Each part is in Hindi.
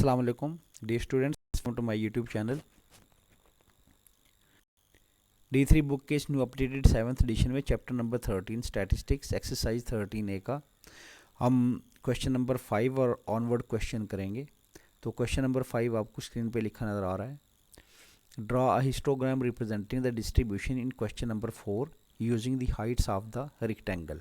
अस्सलाम वालेकुम dear students, welcome to my YouTube channel. D3 book के इस न्यू अपडेटेड 7th एडिशन में chapter number 13 statistics exercise 13A का हम क्वेश्चन नंबर 5 और ऑनवर्ड क्वेश्चन करेंगे। तो क्वेश्चन नंबर 5 आपको स्क्रीन पे लिखा नज़र आ रहा है। Draw a histogram representing the distribution in question number 4 using the Heights of the rectangle.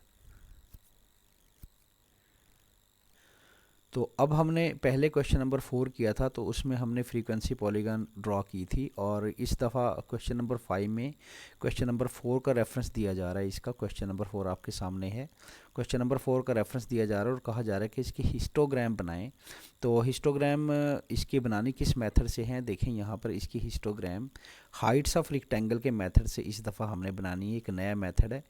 तो अब हमने पहले क्वेश्चन नंबर 4 किया था, तो उसमें हमने फ्रीक्वेंसी पॉलीगॉन ड्रॉ की थी, और इस दफ़ा क्वेश्चन नंबर 5 में क्वेश्चन नंबर 4 का रेफरेंस दिया जा रहा है। इसका क्वेश्चन नंबर 4 आपके सामने है। क्वेश्चन नंबर 4 का रेफरेंस दिया जा रहा है और कहा जा रहा है कि इसकी हिस्टोग्राम बनाएं। तो हिस्टोग्राम इसकी बनानी किस मेथड से है, देखें यहाँ पर इसकी हिस्टोग्राम हाइट्स ऑफ रेक्टेंगल के मेथड से इस दफ़ा हमने बनानी है। एक नया मेथड है।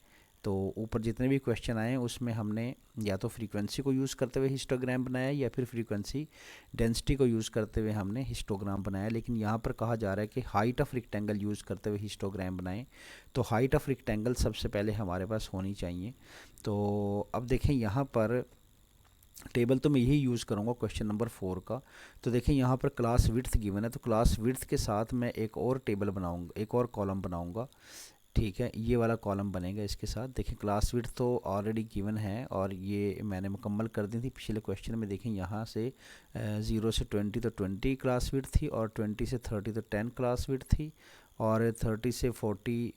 तो ऊपर जितने भी क्वेश्चन आए उसमें हमने या तो फ्रीक्वेंसी को यूज़ करते हुए हिस्टोग्राम बनाया या फिर फ्रीक्वेंसी डेंसिटी को यूज़ करते हुए हमने हिस्टोग्राम बनाया। लेकिन यहाँ पर कहा जा रहा है कि हाइट ऑफ रेक्टेंगल यूज़ करते हुए हिस्टोग्राम बनाएं। तो हाइट ऑफ रेक्टेंगल सबसे पहले हमारे पास होनी चाहिए। तो अब देखें यहाँ पर टेबल तो मैं यही यूज़ करूँगा क्वेश्चन नंबर 4 का। तो देखें यहाँ पर क्लास विड्थ गिवन है, तो क्लास विड्थ के साथ मैं एक और टेबल बनाऊँगा, एक और कॉलम बनाऊँगा। ठीक है, ये वाला कॉलम बनेगा इसके साथ। देखें क्लास विड्थ तो ऑलरेडी गिवन है और ये मैंने मुकम्मल कर दी थी पिछले क्वेश्चन में। देखें यहाँ से 0 से 20 तो 20 क्लास विड्थ थी, और 20 से 30 तो 10 क्लास विड्थ थी, और 30 से 40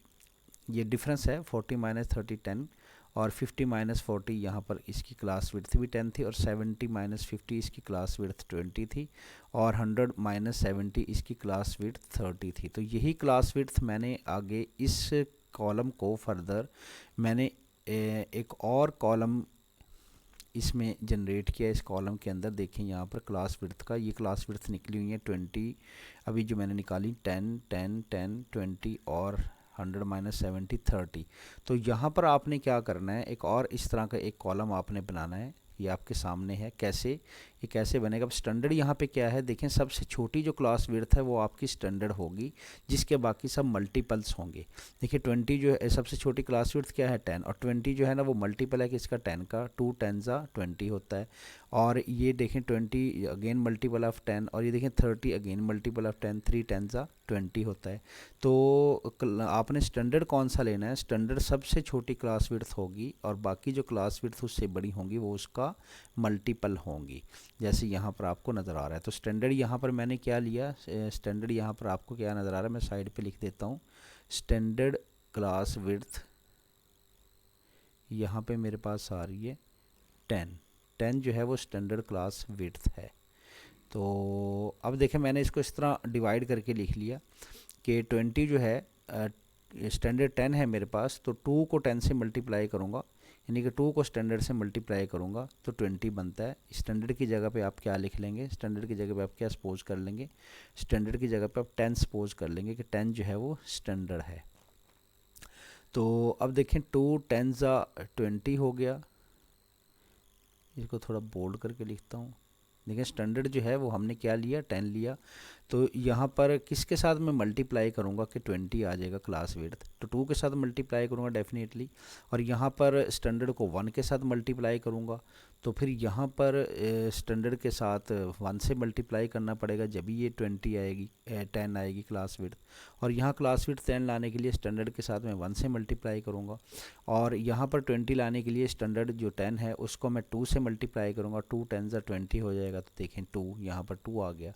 ये डिफरेंस है, 40 माइनस 30 10, और 50 माइनस 40 यहाँ पर इसकी क्लास विड्थ भी 10 थी, और 70 माइनस 50 इसकी क्लास विड्थ 20 थी, और 100 माइनस 70 इसकी क्लास विड्थ 30 थी। तो यही क्लास विड्थ मैंने आगे इस कॉलम को फर्दर मैंने एक और कॉलम इसमें जनरेट किया। इस कॉलम के अंदर देखें यहाँ पर क्लास विड्थ का, ये क्लास विड्थ निकली हुई है 20, अभी जो मैंने निकाली 10 10 10 20 और 100 माइनस 70 30। तो यहाँ पर आपने क्या करना है, एक और इस तरह का एक कॉलम आपने बनाना है। ये आपके सामने है कैसे, ये कैसे बनेगा। अब स्टैंडर्ड यहाँ पे क्या है, देखें सबसे छोटी जो क्लास विड्थ है वो आपकी स्टैंडर्ड होगी, जिसके बाकी सब मल्टीपल्स होंगे। देखिए 20 जो है सबसे छोटी क्लास विड्थ क्या है 10, और 20 जो है ना वो मल्टीपल है कि इसका 10 का, 2 10 20 होता है। और ये देखें 20 अगेन मल्टीपल ऑफ 10, और ये देखें 30 अगेन मल्टीपल ऑफ 10, 3 10 20 होता है। तो आपने स्टैंडर्ड कौन सा लेना है, स्टैंडर्ड सबसे छोटी क्लास विड्थ होगी, और बाकी जो क्लास विड्थ उससे बड़ी होंगी वो उसका मल्टीपल होंगी, जैसे यहाँ पर आपको नज़र आ रहा है। तो स्टैंडर्ड यहाँ पर मैंने क्या लिया, स्टैंडर्ड यहाँ पर आपको क्या नज़र आ रहा है, मैं साइड पे लिख देता हूँ। स्टैंडर्ड क्लास विड्थ यहाँ पे मेरे पास आ रही है 10 जो है वो स्टैंडर्ड क्लास विड्थ है। तो अब देखें मैंने इसको इस तरह डिवाइड करके लिख लिया कि 20 जो है स्टैंडर्ड 10 है मेरे पास, तो 2 को 10 से मल्टीप्लाई करूँगा, यानी कि 2 को स्टैंडर्ड से मल्टीप्लाई करूँगा तो 20 बनता है। स्टैंडर्ड की जगह पे आप क्या लिख लेंगे, स्टैंडर्ड की जगह पे आप क्या सपोज कर लेंगे, स्टैंडर्ड की जगह पे आप 10 सपोज कर लेंगे कि 10 जो है वो स्टैंडर्ड है। तो अब देखें 2 10 20 हो गया, इसको थोड़ा बोल्ड करके लिखता हूँ। देखिए स्टैंडर्ड जो है वो हमने क्या लिया 10 लिया, तो यहाँ पर किसके साथ मैं मल्टीप्लाई करूँगा कि 20 आ जाएगा क्लास विड्थ, तो 2 के साथ मल्टीप्लाई करूँगा डेफिनेटली, और यहाँ पर स्टैंडर्ड को 1 के साथ मल्टीप्लाई करूँगा, तो फिर यहाँ पर स्टैंडर्ड के साथ 1 से मल्टीप्लाई करना पड़ेगा जब भी ये 20 आएगी 10 आएगी क्लास विड्थ, और यहाँ क्लास विड्थ 10 लाने के लिए स्टैंडर्ड के साथ मैं 1 से मल्टीप्लाई करूँगा, और यहाँ पर 20 लाने के लिए स्टैंडर्ड जो 10 है उसको मैं 2 से मल्टीप्लाई करूँगा, 2 10 20 हो जाएगा, तो देखें 2 यहाँ पर 2 आ गया।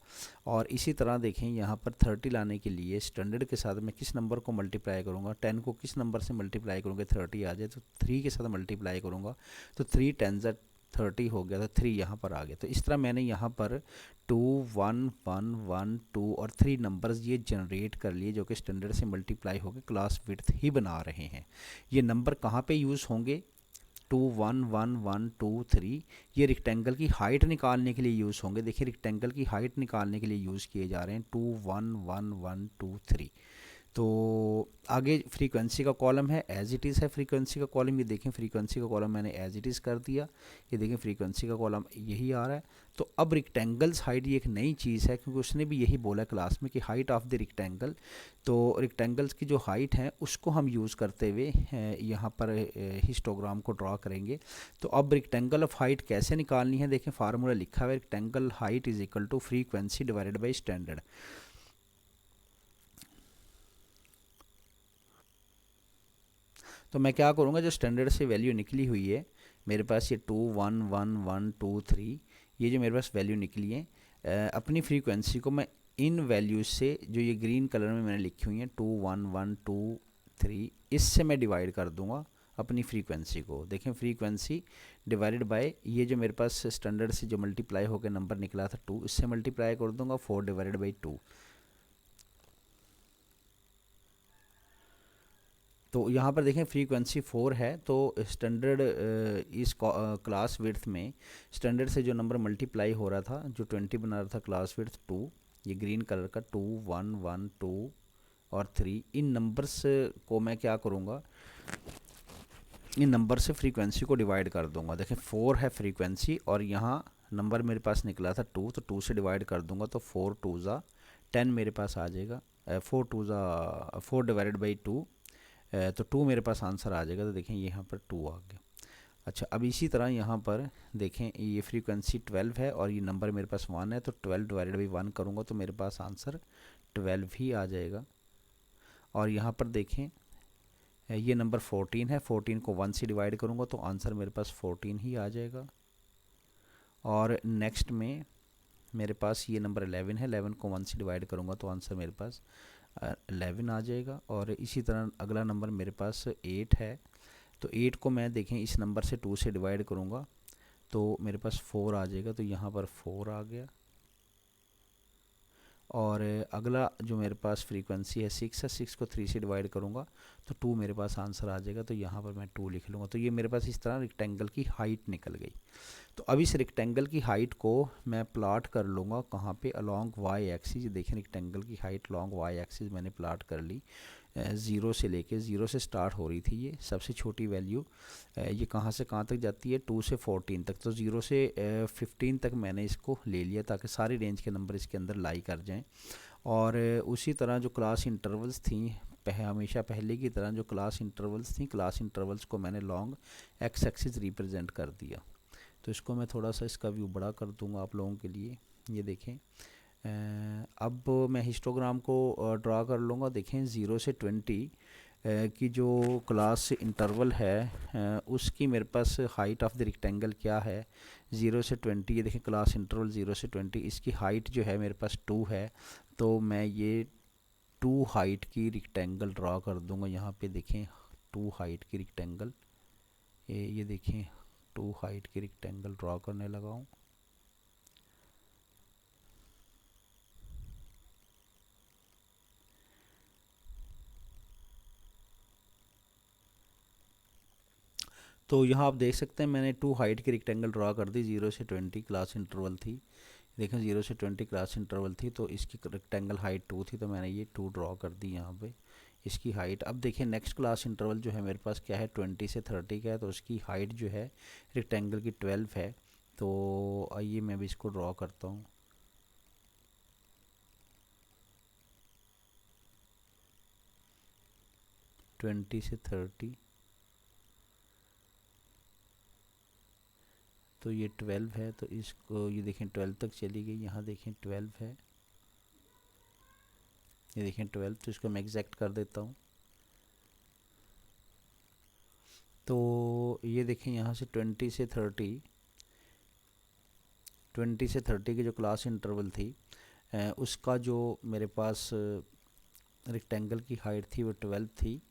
और इसी तरह देखें यहाँ पर 30 लाने के लिए स्टैंडर्ड के साथ मैं किस नंबर को मल्टीप्लाई करूँगा, 10 को किस नंबर से मल्टीप्लाई करूँगा 30 आ जाए, तो 3 के साथ मल्टीप्लाई करूँगा, तो 3 10 30 हो गया, तो 3 यहाँ पर आ गया। तो इस तरह मैंने यहाँ पर 2 1 1 1 2 और 3 नंबर्स ये जनरेट कर लिए जो कि स्टैंडर्ड से मल्टीप्लाई होकर क्लास विड्थ ही बना रहे हैं। ये नंबर कहाँ पे यूज़ होंगे, 2 1 1 1 2 3, ये रेक्टेंगल की हाइट निकालने के लिए यूज़ होंगे। देखिए रेक्टेंगल की हाइट निकालने के लिए यूज़ किए जा रहे हैं 2 1 1 1 2 3। तो आगे फ्रीक्वेंसी का कॉलम है, एज इट इज़ है फ्रीक्वेंसी का कॉलम। ये देखें फ्रीक्वेंसी का कॉलम मैंने एज इट इज़ कर दिया। ये देखें फ्रीक्वेंसी का कॉलम यही आ रहा है। तो अब रेक्टेंगल्स हाइट ये एक नई चीज़ है, क्योंकि उसने भी यही बोला क्लास में कि हाइट ऑफ द रेक्टेंगल। तो रेक्टेंगल्स की जो हाइट है उसको हम यूज़ करते हुए यहाँ पर हिस्टोग्राम को ड्रा करेंगे। तो अब रेक्टेंगल ऑफ हाइट कैसे निकालनी है, देखें फार्मूला लिखा हुआ है, rectangle height is equal to frequency divided by standard. तो मैं क्या करूँगा, जो स्टैंडर्ड से वैल्यू निकली हुई है मेरे पास, ये 2 1 1 1 2 3, ये जो मेरे पास वैल्यू निकली है, अपनी फ्रीक्वेंसी को मैं इन वैल्यूज से, जो ये ग्रीन कलर में मैंने लिखी हुई हैं 2 1 1 2 3, इससे मैं डिवाइड कर दूंगा अपनी फ्रीक्वेंसी को। देखें फ्रीक्वेंसी डिवाइडेड बाय ये जो मेरे पास स्टैंडर्ड से जो मल्टीप्लाई होकर नंबर निकला था 2, इससे मल्टीप्लाई कर दूंगा 4 डिवाइडेड बाई 2। तो यहाँ पर देखें फ्रीक्वेंसी 4 है, तो स्टैंडर्ड इस क्लास विड्थ में स्टैंडर्ड से जो नंबर मल्टीप्लाई हो रहा था, जो 20 बना रहा था क्लास विड्थ 2, ये ग्रीन कलर का 2 1 1 2 और 3, इन नंबर्स को मैं क्या करूँगा, इन नंबर से फ्रीक्वेंसी को डिवाइड कर दूंगा। देखें 4 है फ्रीक्वेंसी और यहाँ नंबर मेरे पास निकला था 2, तो 2 से डिवाइड कर दूंगा तो 4 2 ज़ा 10 मेरे पास आ जाएगा। 4 2 ज़ा 4 डिवाइडेड बाई 2, तो 2 मेरे पास आंसर आ जाएगा। तो देखें यहाँ पर 2 आ गया। अच्छा, अब इसी तरह यहाँ पर देखें ये फ्रीक्वेंसी 12 है और ये नंबर मेरे पास 1 है, तो 12 डिवाइडेड बाई 1 करूँगा तो मेरे पास आंसर 12 ही आ जाएगा। और यहाँ पर देखें ये नंबर 14 है, 14 को 1 से डिवाइड करूँगा तो आंसर मेरे पास 14 ही आ जाएगा। और नेक्स्ट में मेरे पास ये नंबर 11 है, 11 को 1 से डिवाइड करूँगा तो आंसर मेरे पास 11 आ जाएगा। और इसी तरह अगला नंबर मेरे पास 8 है, तो 8 को मैं देखें इस नंबर से 2 से डिवाइड करूँगा तो मेरे पास 4 आ जाएगा, तो यहाँ पर 4 आ गया। और अगला जो मेरे पास फ्रीक्वेंसी है 6 है, 6 को 3 से डिवाइड करूँगा तो 2 मेरे पास आंसर आ जाएगा, तो यहाँ पर मैं 2 लिख लूँगा। तो ये मेरे पास इस तरह रेक्टेंगल की हाइट निकल गई। तो अब इस रेक्टेंगल की हाइट को मैं प्लाट कर लूँगा कहाँ पे, अलोंग वाई एक्सिस। देखें रेक्टेंगल की हाइट अलोंग वाई एक्सिस मैंने प्लाट कर ली। ज़ीरो से लेके, ज़ीरो से स्टार्ट हो रही थी ये सबसे छोटी वैल्यू, ये कहाँ से कहाँ तक जाती है 2 से 14 तक, तो 0 से 15 तक मैंने इसको ले लिया ताकि सारी रेंज के नंबर इसके अंदर लाई कर जाएं। और उसी तरह जो क्लास इंटरवल्स थी हमेशा पहले की तरह जो क्लास इंटरवल्स थी, क्लास इंटरवल्स को मैंने लॉन्ग एक्स एक्सिस रिप्रेजेंट कर दिया। तो इसको मैं थोड़ा सा इसका व्यू बड़ा कर दूंगा आप लोगों के लिए। ये देखें अब मैं हिस्टोग्राम को ड्रा कर लूँगा। देखें 0 से 20 की जो क्लास इंटरवल है उसकी मेरे पास हाइट ऑफ द रेक्टेंगल क्या है, 0 से 20। ये देखें क्लास इंटरवल 0 से 20, इसकी हाइट जो है मेरे पास 2 है, तो मैं ये 2 हाइट की रेक्टेंगल ड्रा कर दूंगा। यहाँ पे देखें 2 हाइट की रेक्टेंगल, ये देखें 2 हाइट की रेक्टेंगल ड्रा करने लगा हूँ। तो यहाँ आप देख सकते हैं मैंने 2 हाइट की रेक्टेंगल ड्रा कर दी। 0 से 20 क्लास इंटरवल थी, देखें 0 से 20 क्लास इंटरवल थी, तो इसकी रेक्टेंगल हाइट 2 थी, तो मैंने ये 2 ड्रॉ कर दी यहाँ पे इसकी हाइट। अब देखिए नेक्स्ट क्लास इंटरवल जो है मेरे पास क्या है 20 से 30 का है, तो उसकी हाइट जो है रेक्टेंगल की 12 है। तो आइए मैं भी इसको ड्रॉ करता हूँ। ट्वेंटी से 30, तो ये 12 है, तो इसको ये देखें 12 तक चली गई। यहाँ देखें 12 है, ये देखें 12, तो इसको मैं एग्जैक्ट कर देता हूँ। तो ये देखें यहाँ से 20 से 30, 20 से 30 की जो क्लास इंटरवल थी उसका जो मेरे पास रेक्टेंगल की हाइट थी वो 12 थी,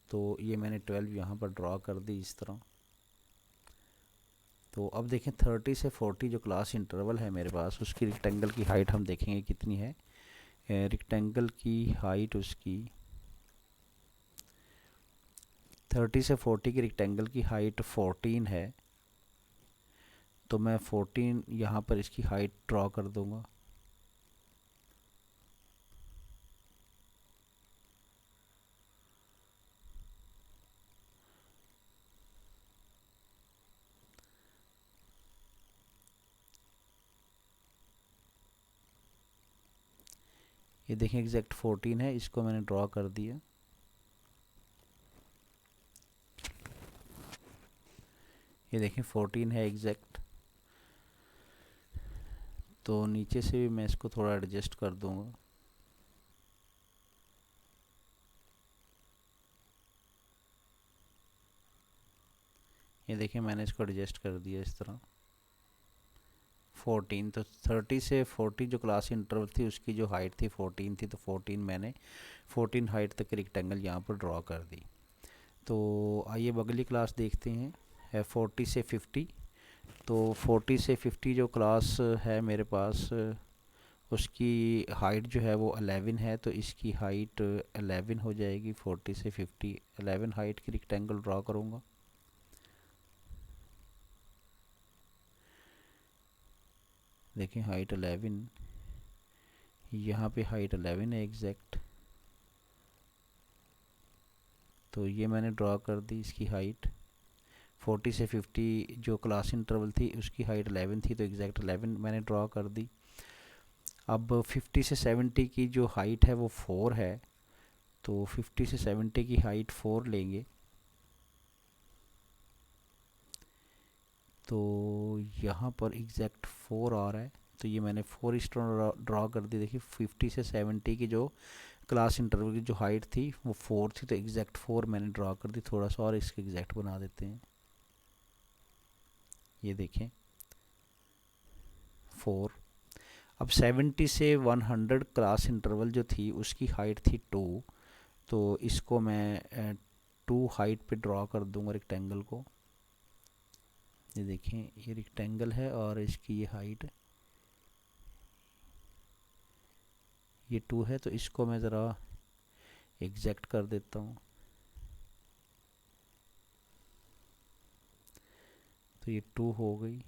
तो ये मैंने 12 यहाँ पर ड्रॉ कर दी इस तरह। तो अब देखें 30 से 40 जो क्लास इंटरवल है मेरे पास, उसकी रेक्टेंगल की हाइट हम देखेंगे कितनी है। रेक्टेंगल की हाइट उसकी 30 से 40 की रेक्टेंगल की हाइट 14 है, तो मैं 14 यहाँ पर इसकी हाइट ड्रॉ कर दूँगा। ये देखें एग्जैक्ट 14 है, इसको मैंने ड्रॉ कर दिया। ये देखें 14 है एग्जैक्ट। तो नीचे से भी मैं इसको थोड़ा एडजस्ट कर दूंगा। ये देखिए मैंने इसको एडजस्ट कर दिया इस तरह। 14 तो 30 से 40 जो क्लास इंटरवल थी उसकी जो हाइट थी 14 थी, तो 14 मैंने 14 हाइट तक रेक्टेंगल यहाँ पर ड्रॉ कर दी। तो आइए अगली क्लास देखते हैं, है 40 से 50। तो 40 से 50 जो क्लास है मेरे पास, उसकी हाइट जो है वो 11 है, तो इसकी हाइट 11 हो जाएगी। 40 से 50 11 हाइट की रेक्टेंगल ड्रॉ करूँगा। देखिए हाइट 11, यहाँ पे हाइट 11 है एग्जैक्ट। तो ये मैंने ड्रॉ कर दी इसकी हाइट। 40 से 50 जो क्लास इंटरवल थी उसकी हाइट 11 थी, तो एग्जैक्ट 11 मैंने ड्रॉ कर दी। अब 50 से 70 की जो हाइट है वो 4 है, तो 50 से 70 की हाइट 4 लेंगे। तो यहाँ पर एग्जैक्ट 4 आ रहा है, तो ये मैंने 4 इस तरह ड्रॉ कर दी। देखिए 50 से 70 की जो क्लास इंटरवल की जो हाइट थी वो 4 थी, तो एग्जैक्ट 4 मैंने ड्रॉ कर दी। थोड़ा सा और इसके एग्जैक्ट बना देते हैं। ये देखें 4। अब 70 से 100 क्लास इंटरवल जो थी उसकी हाइट थी 2, तो इसको मैं 2 हाइट पे ड्रॉ कर दूंगा रेक्टेंगल को। ये देखें ये रेक्टेंगल है और इसकी ये हाइट ये 2 है, तो इसको मैं ज़रा एग्जैक्ट कर देता हूँ। तो ये 2 हो गई।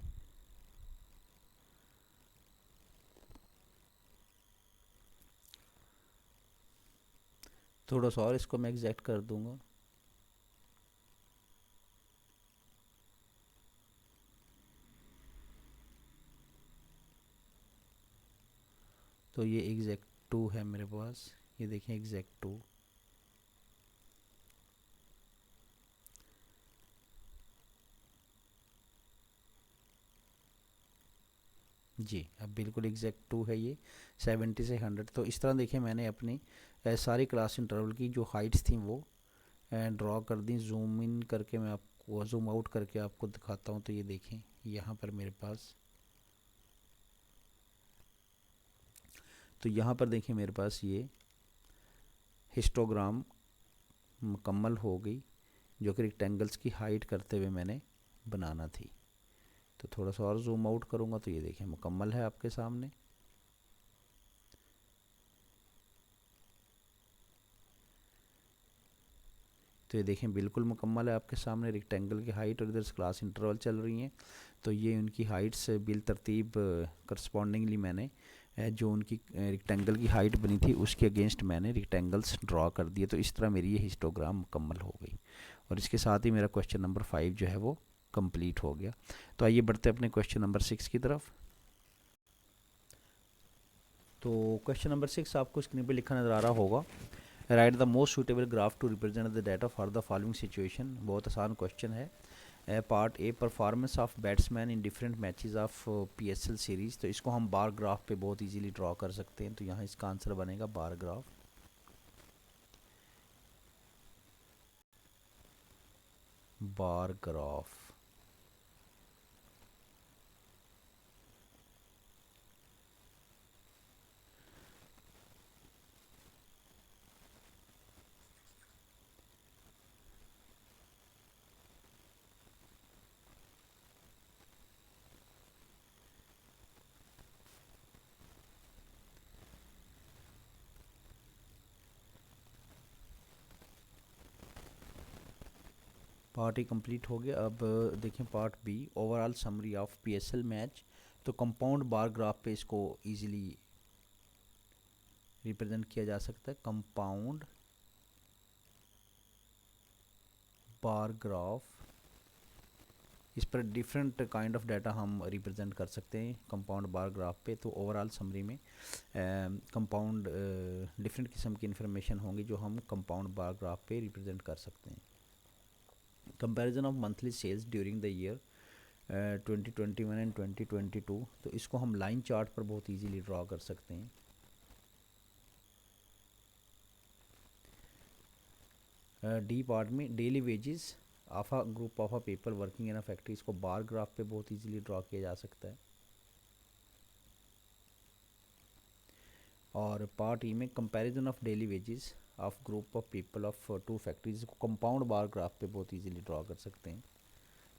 थोड़ा सा और इसको मैं एग्जैक्ट कर दूंगा। तो ये एग्जैक्ट 2 है मेरे पास। ये देखें एग्जैक्ट 2। जी अब बिल्कुल एग्जैक्ट 2 है ये 70 से 100। तो इस तरह देखिए मैंने अपनी सारी क्लास इंटरवल की जो हाइट्स थी वो ड्रॉ कर दी। जूम इन करके मैं आपको जूम आउट करके आपको दिखाता हूँ। तो ये देखें यहाँ पर मेरे पास, तो यहाँ पर देखिए मेरे पास ये हिस्टोग्राम मुकम्मल हो गई, जो कि रेक्टेंगल्स की हाइट करते हुए मैंने बनाना थी। तो थोड़ा सा और जूम आउट करूँगा तो ये देखें मुकम्मल है आपके सामने। तो ये देखें बिल्कुल मुकम्मल है आपके सामने रेक्टेंगल की हाइट, और इधर क्लास इंटरवल चल रही हैं। तो ये उनकी हाइट्स बिल तरतीब करस्पॉन्डिंगली मैंने जो उनकी रेक्टेंगल की हाइट बनी थी उसके अगेंस्ट मैंने रेक्टेंगल्स ड्रॉ कर दिए। तो इस तरह मेरी ये हिस्टोग्राम मुकम्मल हो गई, और इसके साथ ही मेरा क्वेश्चन नंबर 5 जो है वो कंप्लीट हो गया। तो आइए बढ़ते अपने क्वेश्चन नंबर 6 की तरफ। तो क्वेश्चन नंबर 6 आपको स्क्रीन पे लिखा नज़र आ रहा होगा, write the most suitable graph to represent the data for the following situation. बहुत आसान क्वेश्चन है। Part A performance of batsman in different matches of PSL series. तो इसको हम बार ग्राफ पे बहुत इजीली ड्रॉ कर सकते हैं। तो यहाँ इसका आंसर बनेगा bar graph. Bar graph part A complete हो गया। अब देखें part B, overall summary of PSL match. तो कंपाउंड बार ग्राफ पे इसको इजीली रिप्रेजेंट किया जा सकता है। कंपाउंड बार ग्राफ इस पर डिफरेंट काइंड ऑफ डाटा हम रिप्रेजेंट कर सकते हैं कंपाउंड बार ग्राफ पे। तो ओवरऑल समरी में कंपाउंड डिफरेंट किस्म की इन्फॉर्मेशन होंगी जो हम कंपाउंड बार ग्राफ पे रिप्रेजेंट कर सकते हैं। Comparison of monthly sales during the year 2021 and 2022, तो इसको हम लाइन चार्ट पर बहुत इजीली ड्रॉ कर सकते हैं। डी पार्ट में daily wages of a group of a people working in a factory, इसको बार ग्राफ पे बहुत इजीली ड्रॉ किया जा सकता है। और पार्ट ई में comparison of daily wages of group of people of two factories, इसको कंपाउंड बार ग्राफ पे बहुत इजीली ड्रॉ कर सकते हैं।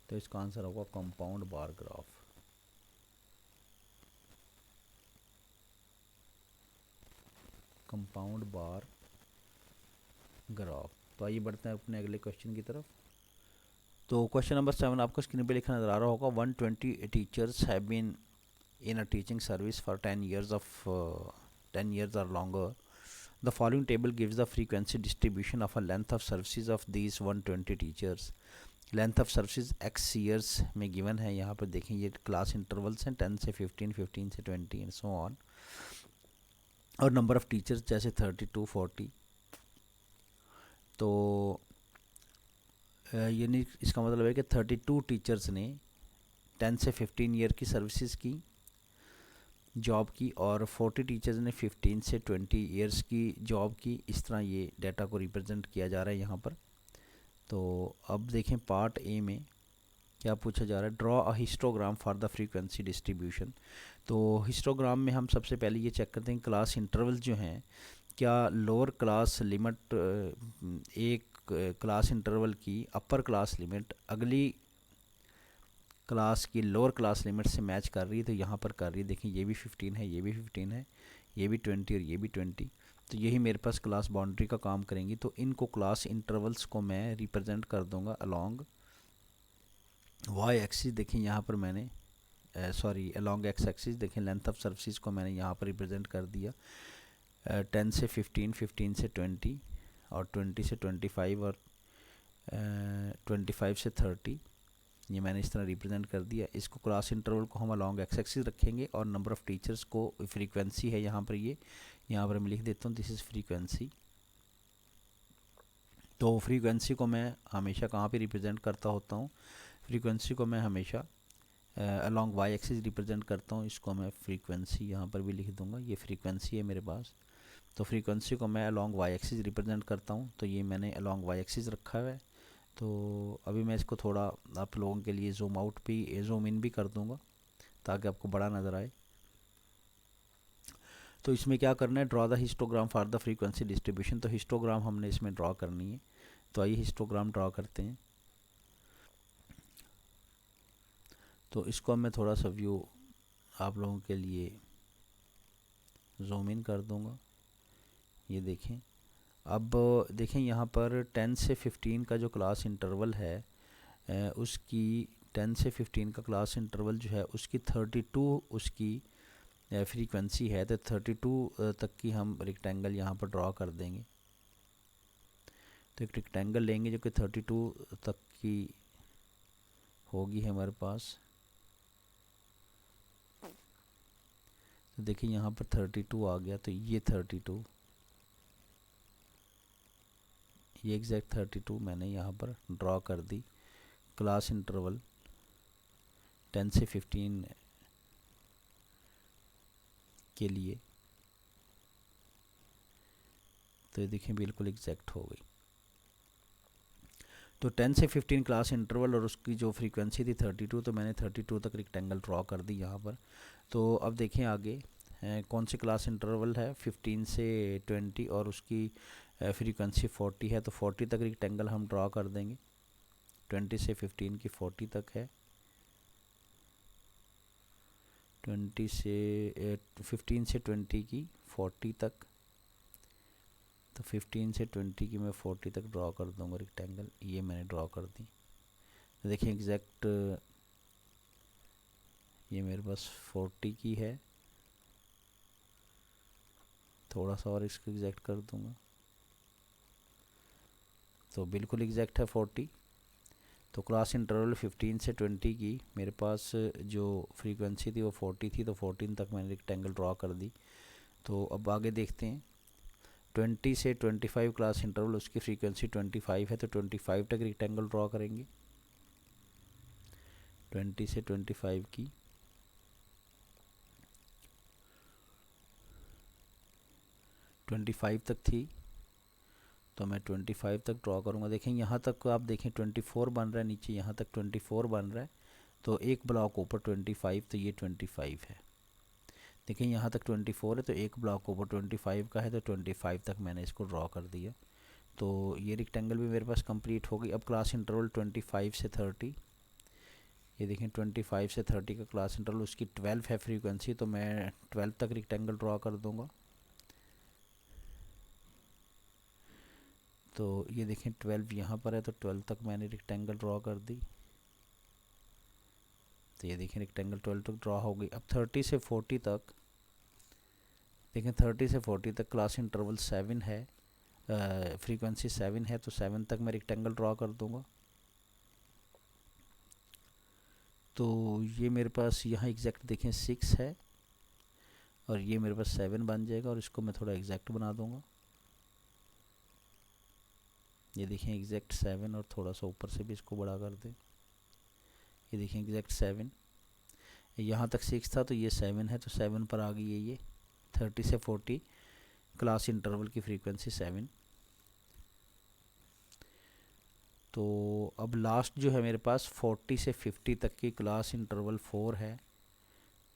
तो इसका आंसर होगा compound bar graph. Compound bar graph. तो आइए बढ़ते हैं अपने अगले क्वेश्चन की तरफ। तो क्वेश्चन नंबर 7 आपको स्क्रीन पे लिखा नजर आ रहा होगा। 120 teachers have been in a teaching service for 10 years or longer. The following table gives the frequency distribution of a length of services of these 120 teachers. Length of services x years में गिवन है। यहाँ पर देखें ये क्लास इंटरवल्स हैं 10 से 15, 15 से 20 एंड सो ऑन। और नंबर ऑफ़ टीचर्स जैसे 32, 40। तो यानी इसका मतलब है कि 32 टीचर्स ने 10 से 15 ईयर की सर्विसेज की, जॉब की, और 40 टीचर्स ने 15 से 20 ईयर्स की जॉब की। इस तरह ये डाटा को रिप्रेजेंट किया जा रहा है यहाँ पर। तो अब देखें पार्ट ए में क्या पूछा जा रहा है। Draw a histogram for the frequency distribution. तो हिस्टोग्राम में हम सबसे पहले ये चेक करते हैं क्लास इंटरवल जो हैं, क्या लोअर क्लास लिमिट एक क्लास इंटरवल की अपर क्लास लिमिट अगली क्लास की लोअर क्लास लिमिट से मैच कर रही है। तो यहाँ पर कर रही है। देखिए ये भी 15 है, ये भी 15 है, ये भी 20 और ये भी 20। तो यही मेरे पास क्लास बाउंड्री का काम करेंगी। तो इनको क्लास इंटरवल्स को मैं रिप्रेजेंट कर दूंगा अलोंग वाई एक्सिस। देखिए यहाँ पर मैंने सॉरी अलोंग एक्स एक्सिस देखें लेंथ ऑफ सर्विसेज को मैंने यहाँ पर रिप्रेजेंट कर दिया। 10 से 15, 15 से 20 और 20 से 25 और 25 से 30, ये मैंने इस तरह रिप्रेजेंट कर दिया। इसको क्लास इंटरवल को हम अलोंग एक्स एक्सिस रखेंगे और नंबर ऑफ़ टीचर्स को फ्रीक्वेंसी है यहाँ पर, ये यहाँ पर मैं लिख देता हूँ दिस इज़ फ्रीक्वेंसी। तो फ्रीक्वेंसी को मैं हमेशा कहाँ पे रिप्रेजेंट करता होता हूँ, फ्रीक्वेंसी को मैं हमेशा अलोंग वाई एक्सिस रिप्रेजेंट करता हूँ। इसको मैं फ्रीक्वेंसी यहाँ पर भी लिख दूँगा, ये फ्रीक्वेंसी है मेरे पास। तो फ्रीक्वेंसी को मैं अलोंग वाई एक्सिस रिप्रेजेंट करता हूँ। तो ये मैंने अलोंग वाई एक्सिस रखा हुआ है। तो अभी मैं इसको थोड़ा आप लोगों के लिए जूम आउट भी जूम इन भी कर दूँगा ताकि आपको बड़ा नज़र आए। तो इसमें क्या करना है, draw the histogram for the frequency distribution. तो हिस्टोग्राम हमने इसमें ड्रॉ करनी है। तो आइए हिस्टोग्राम ड्रॉ करते हैं। तो इसको मैं थोड़ा सा व्यू आप लोगों के लिए जूम इन कर दूँगा। ये देखें। अब देखें यहाँ पर 10 से 15 का जो क्लास इंटरवल है उसकी 10 से 15 का क्लास इंटरवल जो है उसकी 32 उसकी फ्रीक्वेंसी है। तो 32 तक की हम रेक्टेंगल यहाँ पर ड्रॉ कर देंगे। तो एक रेक्टेंगल लेंगे जो कि 32 तक की होगी हमारे पास। तो देखिए यहाँ पर 32 आ गया। तो ये 32, ये एग्जैक्ट 32 मैंने यहाँ पर ड्रॉ कर दी क्लास इंटरवल 10 से 15 के लिए। तो ये देखिए बिल्कुल एग्जैक्ट हो गई। तो 10 से 15 क्लास इंटरवल और उसकी जो फ्रीक्वेंसी थी 32, तो मैंने 32 तक रेक्टेंगल ड्रॉ कर दी यहाँ पर। तो अब देखें आगे कौन सी क्लास इंटरवल है, 15 से 20 और उसकी फ्रीक्वेंसी 40 है। तो 40 तक रेक्टेंगल हम ड्रॉ कर देंगे। 20 से 15 की 40 तक है, 20 से 15 से 20 की 40 तक। तो 15 से 20 की मैं 40 तक ड्रॉ कर दूँगा रेक्टेंगल। ये मैंने ड्रॉ कर दी। तो देखिए एग्जैक्ट ये मेरे पास 40 की है। थोड़ा सा और इसको एग्जैक्ट कर दूँगा। तो बिल्कुल एग्जैक्ट है 40। तो क्लास इंटरवल 15 से 20 की मेरे पास जो फ्रीक्वेंसी थी वो 40 थी, तो 14 तक मैंने रेक्टेंगल ड्रॉ कर दी। तो अब आगे देखते हैं। 20 से 25 क्लास इंटरवल, उसकी फ्रीक्वेंसी 25 है, तो 25 तक रेक्टेंगल ड्रॉ करेंगे। 20 से 25 की 25 तक थी, तो मैं 25 तक ड्रॉ करूँगा। देखें यहाँ तक आप देखें 24 बन रहा है, नीचे यहाँ तक 24 बन रहा है, तो एक ब्लॉक ऊपर 25, तो ये 25 है। देखें यहाँ तक 24 है, तो एक ब्लॉक ऊपर 25 का है, तो 25 तक मैंने इसको ड्रॉ कर दिया। तो ये रेक्टेंगल भी मेरे पास कंप्लीट हो गई। अब क्लास इंटरवल 25 से 30, ये देखें 25 से 30 का क्लास इंटरवल, उसकी 12 है फ्रीक्वेंसी, तो मैं 12 तक रेक्टेंगल ड्रॉ कर दूँगा। तो ये देखें 12 यहाँ पर है, तो 12 तक मैंने रेक्टेंगल ड्रॉ कर दी। तो ये देखें रेक्टेंगल 12 तक ड्रॉ हो गई। अब 30 से 40 तक देखें, 30 से 40 तक क्लास इंटरवल 7 है, फ्रीक्वेंसी 7 है, तो 7 तक मैं रेक्टेंगल ड्रॉ कर दूँगा। तो ये मेरे पास यहाँ एग्जैक्ट देखें 6 है, और ये मेरे पास 7 बन जाएगा, और इसको मैं थोड़ा एग्जैक्ट बना दूँगा। ये देखें एग्जैक्ट 7, और थोड़ा सा ऊपर से भी इसको बड़ा कर दें। ये देखें एग्जैक्ट 7, यहाँ तक 6 था, तो ये 7 है, तो 7 पर आ गई है ये 30 से 40 क्लास इंटरवल की फ्रीक्वेंसी 7। तो अब लास्ट जो है मेरे पास 40 से 50 तक की क्लास इंटरवल 4 है,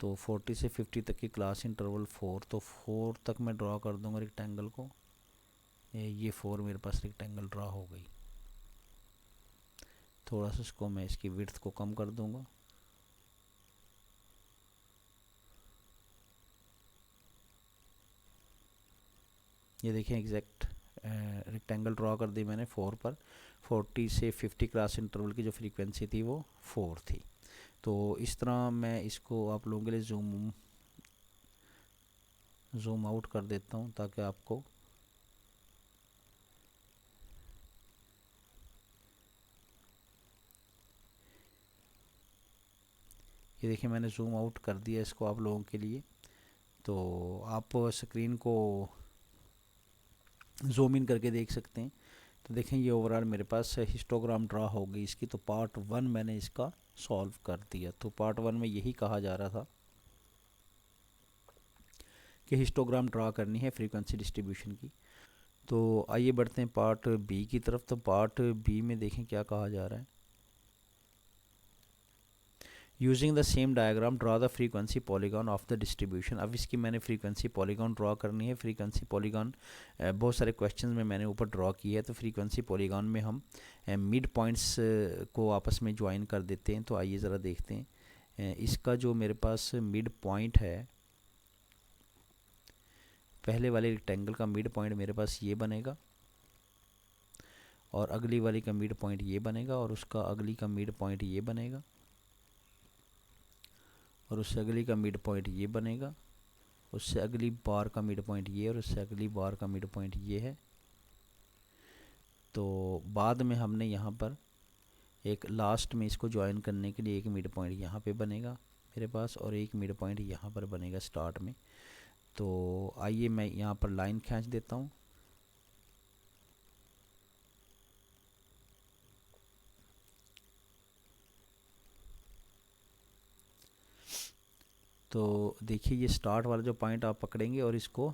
तो 40 से 50 तक की क्लास इंटरवल 4, तो 4 तक मैं ड्रॉ कर दूंगा रेक्टेंगल को। ये 4 मेरे पास रेक्टेंगल ड्रॉ हो गई। थोड़ा सा इसको मैं इसकी विड्थ को कम कर दूंगा। ये देखें एग्जैक्ट रेक्टेंगल ड्रॉ कर दी मैंने 4 पर। 40 से 50 क्लास इंटरवल की जो फ्रीक्वेंसी थी वो 4 थी। तो इस तरह मैं इसको आप लोगों के लिए ज़ूम आउट कर देता हूँ, ताकि आपको ये देखिए मैंने ज़ूम आउट कर दिया इसको आप लोगों के लिए। तो आप स्क्रीन को ज़ूम इन करके देख सकते हैं। तो देखें ये ओवरऑल मेरे पास हिस्टोग्राम ड्रा हो गई इसकी। तो पार्ट 1 मैंने इसका सॉल्व कर दिया। तो पार्ट 1 में यही कहा जा रहा था कि हिस्टोग्राम ड्रा करनी है फ्रीक्वेंसी डिस्ट्रीब्यूशन की। तो आइए बढ़ते हैं पार्ट बी की तरफ। तो पार्ट बी में देखें क्या कहा जा रहा है। Using the same diagram draw the frequency polygon of the distribution. अब इसकी मैंने फ्रीक्वेंसी पॉलीगॉन ड्रॉ करनी है। फ्रीक्वेंसी पॉलीगॉन बहुत सारे क्वेश्चन में मैंने ऊपर ड्रॉ की है। तो फ्रीक्वेंसी पॉलीगॉन में हम मिड पॉइंट्स को आपस में ज्वाइन कर देते हैं। तो आइए ज़रा देखते हैं। इसका जो मेरे पास मिड पॉइंट है, पहले वाले रेक्टेंगल का मिड पॉइंट मेरे पास ये बनेगा, और अगली वाली का मिड पॉइंट ये बनेगा, और उसका अगली का मिड पॉइंट ये बनेगा, और उससे अगली का मिड पॉइंट ये बनेगा, उससे अगली बार का मिड पॉइंट ये, और उससे अगली बार का मिड पॉइंट ये है। तो बाद में हमने यहाँ पर एक लास्ट में इसको ज्वाइन करने के लिए एक मिड पॉइंट यहाँ पे बनेगा मेरे पास, और एक मिड पॉइंट यहाँ पर बनेगा स्टार्ट में। तो आइए मैं यहाँ पर लाइन खींच देता हूँ। तो देखिए ये स्टार्ट वाला जो पॉइंट आप पकड़ेंगे और इसको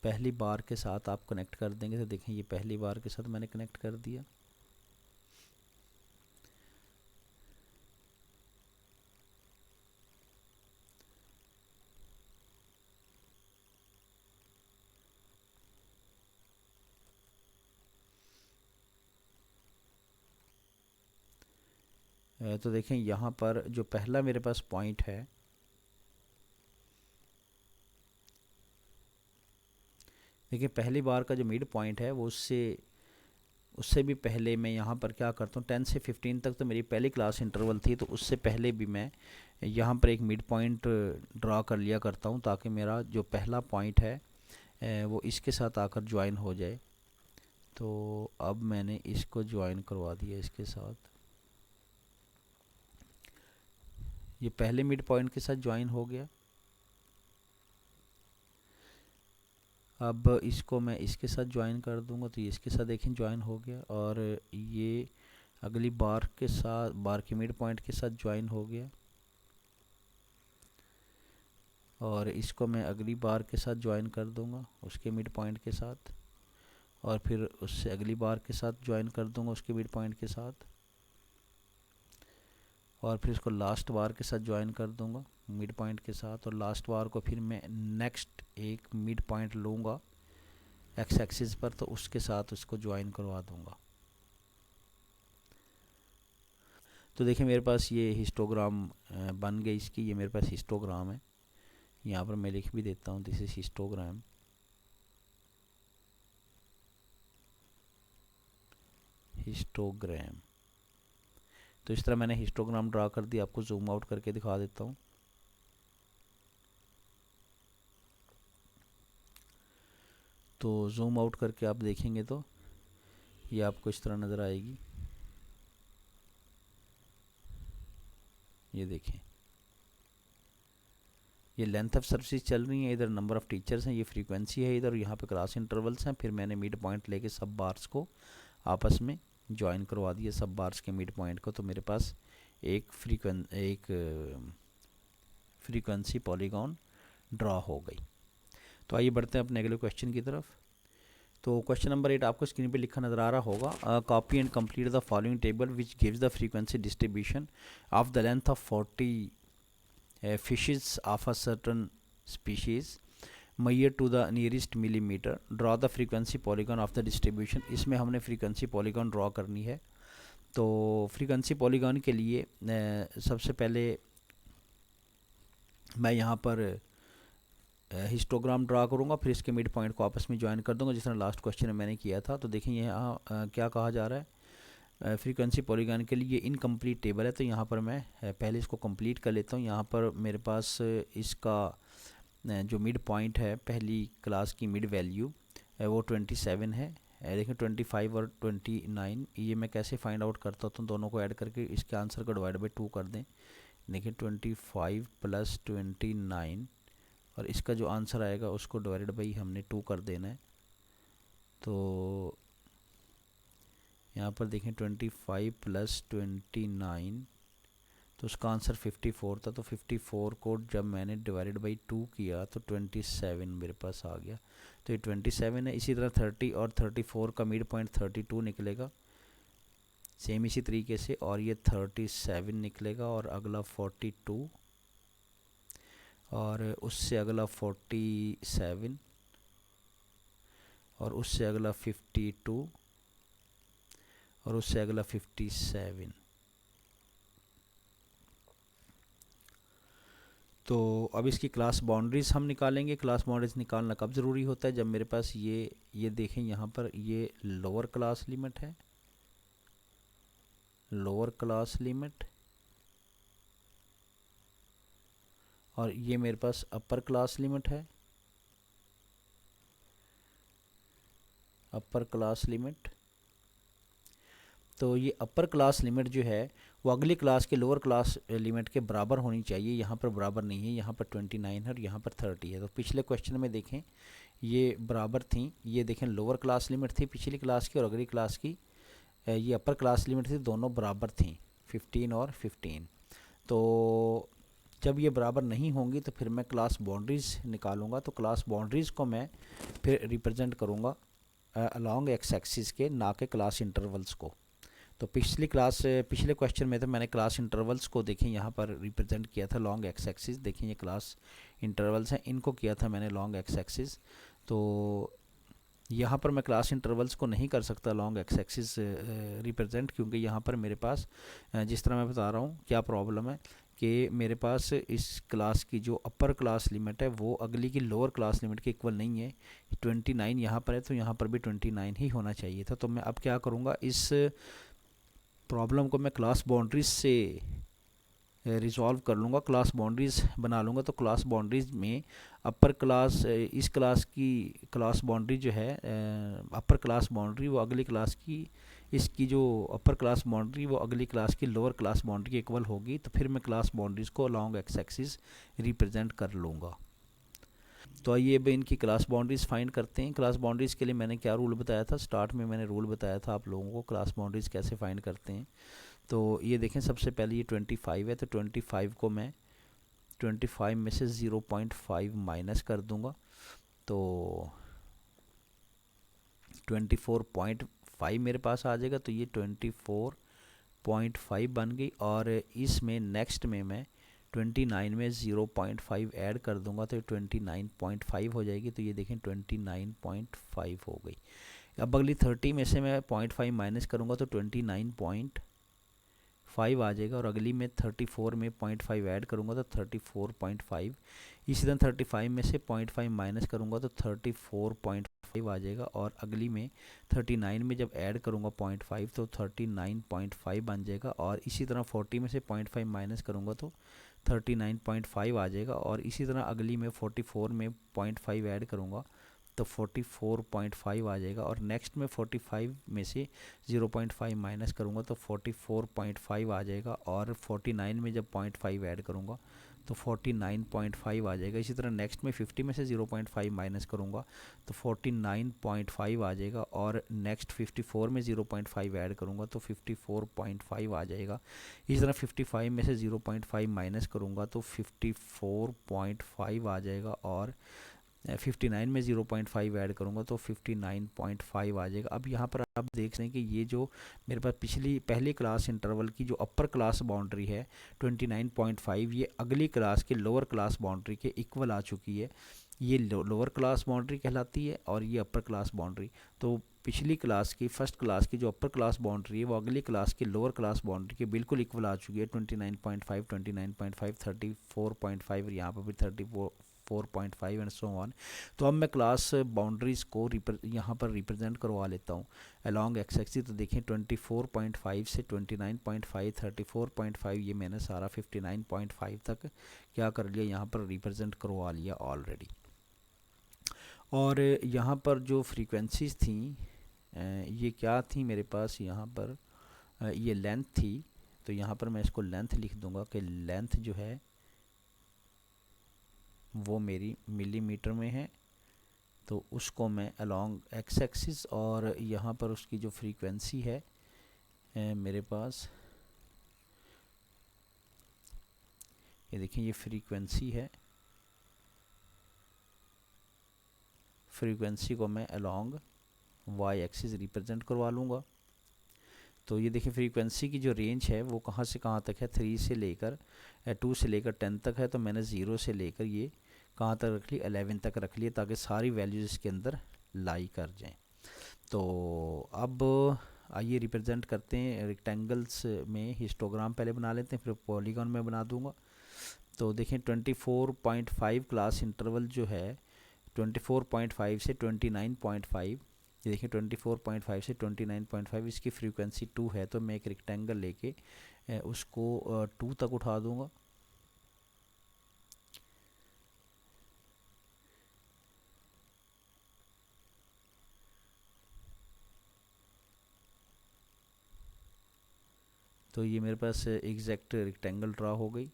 पहली बार के साथ आप कनेक्ट कर देंगे। तो देखें ये पहली बार के साथ मैंने कनेक्ट कर दिया। तो देखें यहाँ पर जो पहला मेरे पास पॉइंट है, देखिए पहली बार का जो मिड पॉइंट है वो उससे भी पहले मैं यहाँ पर क्या करता हूँ, 10 से 15 तक तो मेरी पहली क्लास इंटरवल थी, तो उससे पहले भी मैं यहाँ पर एक मिड पॉइंट ड्रा कर लिया करता हूँ, ताकि मेरा जो पहला पॉइंट है वो इसके साथ आकर ज्वाइन हो जाए। तो अब मैंने इसको ज्वाइन करवा दिया इसके साथ, ये पहले मिड पॉइंट के साथ ज्वाइन हो गया। अब इसको मैं इसके साथ ज्वाइन कर दूंगा तो ये इसके साथ देखें ज्वाइन हो गया, और ये अगली बार के साथ, बार के मिड पॉइंट के साथ ज्वाइन हो गया, और इसको मैं अगली बार के साथ ज्वाइन कर दूंगा उसके मिड पॉइंट के साथ, और फिर उससे अगली बार के साथ ज्वाइन कर दूंगा उसके मिड पॉइंट के साथ, और फिर इसको लास्ट बार के साथ ज्वाइन कर दूंगा मिड पॉइंट के साथ, और लास्ट बार को फिर मैं नेक्स्ट एक मिड पॉइंट लूँगा एक्स एक्सिस पर, तो उसके साथ उसको ज्वाइन करवा दूंगा। तो देखिए मेरे पास ये हिस्टोग्राम बन गई इसकी, ये मेरे पास हिस्टोग्राम है, यहाँ पर मैं लिख भी देता हूँ, दिस इज हिस्टोग्राम। हिस्टोग्राम, तो इस तरह मैंने हिस्टोग्राम ड्रा कर दिया, आपको जूम आउट करके दिखा देता हूँ। तो जूम आउट करके आप देखेंगे तो ये आपको इस तरह नज़र आएगी, ये देखें, ये लेंथ ऑफ सर्विस चल रही है, इधर नंबर ऑफ़ टीचर्स हैं, ये फ्रीक्वेंसी है इधर, यहाँ पे क्लास इंटरवल्स हैं, फिर मैंने मिड पॉइंट लेके सब बार्स को आपस में ज्वाइन करवा दिया, सब बार्स के मिड पॉइंट को, तो मेरे पास एक फ्रीक्वेंसी पॉलीगॉन ड्रा हो गई। तो आइए बढ़ते हैं अपने अगले क्वेश्चन की तरफ। तो क्वेश्चन नंबर 8 आपको स्क्रीन पे लिखा नज़र आ रहा होगा, copy and complete the following table which gives the frequency distribution of the length of 40 fishes of a certain species measured to the nearest millimeter, draw the frequency polygon of the distribution। इसमें हमने फ्रीक्वेंसी पॉलीगॉन ड्रॉ करनी है। तो फ्रीक्वेंसी पॉलीगॉन के लिए सबसे पहले मैं यहाँ पर हिस्टोग्राम ड्रा करूँगा, फिर इसके मिड पॉइंट को आपस में ज्वाइन कर दूँगा, जिस तरह लास्ट क्वेश्चन में मैंने किया था। तो देखें यहाँ क्या कहा जा रहा है, फ्रीक्वेंसी पॉलीगॉन के लिए इनकम्प्लीट टेबल है, तो यहाँ पर मैं पहले इसको कंप्लीट कर लेता हूँ। यहाँ पर मेरे पास इसका जो मिड पॉइंट है, पहली क्लास की मिड वैल्यू वो 27 है। देखिए 25 और 29, ये मैं कैसे फाइंड आउट करता हूँ, तो दोनों को ऐड करके इसके आंसर को डिवाइड बाई 2 कर दें। देखिए 25 प्लस 29, और इसका जो आंसर आएगा उसको डिवाइडेड बाई हमने 2 कर देना है। तो यहाँ पर देखें 25 प्लस 29, तो उसका आंसर 54 था। तो 54 को जब मैंने डिवाइडेड बाई 2 किया तो 27 मेरे पास आ गया। तो ये 27 है। इसी तरह 30 और 34 का मिड पॉइंट 32 निकलेगा, सेम इसी तरीके से, और ये 37 निकलेगा, और अगला 42, और उससे अगला 47, और उससे अगला 52, और उससे अगला 57। तो अब इसकी क्लास बाउंड्रीज़ हम निकालेंगे। क्लास बाउंड्रीज निकालना कब ज़रूरी होता है, जब मेरे पास ये देखें यहाँ पर ये लोअर क्लास लिमिट है, लोअर क्लास लिमिट, और ये मेरे पास अपर क्लास लिमिट है, अपर क्लास लिमिट। तो ये अपर क्लास लिमिट जो है वो अगली क्लास के लोअर क्लास लिमिट के बराबर होनी चाहिए। यहाँ पर बराबर नहीं है, यहाँ पर 29 है और यहाँ पर 30 है। तो पिछले क्वेश्चन में देखें ये बराबर थी, ये देखें लोअर क्लास लिमिट थी पिछली क्लास की, और अगली क्लास की ये अपर क्लास लिमिट थी, दोनों बराबर थी 15 और 15। तो जब ये बराबर नहीं होंगी तो फिर मैं क्लास बाउंड्रीज़ निकालूंगा। तो क्लास बाउंड्रीज़ को मैं फिर रिप्रेजेंट करूँगा अलॉन्ग एक्स एक्सिस के, ना के क्लास इंटरवल्स को। तो पिछले क्वेश्चन में तो मैंने क्लास इंटरवल्स को देखें यहाँ पर रिप्रेजेंट किया था लॉन्ग एक्स एक्सिस। देखिए ये क्लास इंटरवल्स हैं, इनको किया था मैंने लॉन्ग एक्स एक्सिस। तो यहाँ पर मैं क्लास इंटरवल्स को नहीं कर सकता लॉन्ग एक्स एक्सिस रिप्रेजेंट, क्योंकि यहाँ पर मेरे पास जिस तरह मैं बता रहा हूँ क्या प्रॉब्लम है कि मेरे पास इस क्लास की जो अपर क्लास लिमिट है वो अगली की लोअर क्लास लिमिट के इक्वल नहीं है। 29 यहाँ पर है तो यहाँ पर भी 29 ही होना चाहिए था। तो मैं अब क्या करूँगा, इस प्रॉब्लम को मैं क्लास बाउंड्रीज से रिजॉल्व कर लूँगा, क्लास बाउंड्रीज़ बना लूँगा। तो क्लास बाउंड्रीज़ में अपर क्लास, इस क्लास की क्लास बाउंड्री जो है, अपर क्लास बाउंड्री वो अगली क्लास की, इसकी जो अपर क्लास बाउंड्री वो अगली क्लास की लोअर क्लास बाउंड्री के इक्वल होगी। तो फिर मैं क्लास बाउंड्रीज़ को अलॉन्ग एक्स एक्सिस रिप्रेजेंट कर लूँगा। तो आइए अब इनकी क्लास बाउंड्रीज़ फाइंड करते हैं। क्लास बाउंड्रीज़ के लिए मैंने क्या रूल बताया था, स्टार्ट में मैंने रूल बताया था आप लोगों को क्लास बाउंड्रीज़ कैसे फाइंड करते हैं। तो ये देखें, सबसे पहले ये 25 है, तो 25 को मैं 25 में से 0.5 माइनस कर दूंगा, तो 24.5 मेरे पास आ जाएगा। तो ये 24.5 बन गई। और इसमें नेक्स्ट में मैं 29 में 0.5 ऐड कर दूंगा, तो 29.5 हो जाएगी। तो ये देखें 29.5 हो गई। अब अगली 30 में से मैं 0.5 माइनस करूँगा तो 29.5 आ जाएगा। और अगली में 34 में 0.5 ऐड करूँगा तो 34.5। इसी तरह 35 में से 0.5 माइनस करूँगा तो 34.5 आ जाएगा। और अगली में 39 में जब ऐड करूँगा 0.5 तो 39.5 बन जाएगा। और इसी तरह 40 में से 0.5 माइनस करूँगा तो 39.5 आ जाएगा। और इसी तरह अगली में 44 में 0.5 ऐड करूँगा तो 44.5 आ जाएगा। और नेक्स्ट में 45 में से 0.5 माइनस करूँगा तो 44.5 आ जाएगा। और 49 में जब 0.5 ऐड करूँगा तो 49.5 आ जाएगा। इसी तरह नेक्स्ट में 50 में से 0.5 माइनस करूँगा तो 49.5 आ जाएगा। और नेक्स्ट 54 में 0.5 ऐड करूँगा तो 54.5 आ जाएगा। इसी तरह 55 में से 0.5 माइनस करूँगा तो 54.5 आ जाएगा। और 59 में 0.5 ऐड करूँगा तो 59.5 आ जाएगा। अब यहाँ पर आप देख रहे हैं कि ये जो मेरे पास पहली क्लास इंटरवल की जो अपर क्लास बाउंड्री है 29.5, ये अगली क्लास के लोअर क्लास बाउंड्री के इक्वल आ चुकी है। ये लोअर क्लास बाउंड्री कहलाती है और ये अपर क्लास बाउंड्री। तो पिछली क्लास की, फर्स्ट क्लास की जो अपर क्लास बाउंड्री है वो अगली क्लास की लोअर क्लास बाउंड्री के बिल्कुल इक्वल आ चुकी है। 29.5, 29.5, 34.5, यहाँ पर भी 34.5 एंड सो ऑन। तो अब मैं क्लास बाउंड्रीज़ को यहाँ पर रिप्रेजेंट करवा लेता हूँ अलॉन्ग एक्स एक्सिस। तो देखें 24.5 से 29.5, 34.5, ये मैंने सारा 59.5 तक क्या कर लिया, यहाँ पर रिप्रेजेंट करवा लिया ऑलरेडी। और यहाँ पर जो फ्रीक्वेंसीज थी ये क्या थी मेरे पास, यहाँ पर ये लेंथ थी। तो यहाँ पर मैं इसको लेंथ लिख दूंगा कि लेंथ जो है वो मेरी मिलीमीटर में है। तो उसको मैं अलॉन्ग एक्स एक्सिस, और यहाँ पर उसकी जो फ्रीक्वेंसी है मेरे पास, ये देखिए ये फ्रीक्वेंसी है, फ्रीक्वेंसी को मैं अलॉन्ग वाई एक्सिस रिप्रेजेंट करवा लूँगा। तो ये देखिए फ्रीक्वेंसी की जो रेंज है वो कहाँ से कहाँ तक है, 3 से लेकर 2 से लेकर 10 तक है। तो मैंने 0 से लेकर ये कहाँ तक रख ली, 11 तक रख लिए, ताकि सारी वैल्यूज़ इसके अंदर लाई कर जाएं। तो अब आइए रिप्रेजेंट करते हैं रेक्टेंगल्स में। हिस्टोग्राम पहले बना लेते हैं, फिर पॉलीगॉन में बना दूंगा। तो देखें 24.5 क्लास इंटरवल जो है 24.5 से 29.5, ये देखिए 24.5 से 29.5, इसकी फ्रीक्वेंसी 2 है। तो मैं एक रेक्टेंगल लेके उसको 2 तक उठा दूंगा। तो ये मेरे पास एग्जैक्ट रेक्टेंगल ड्रा हो गई।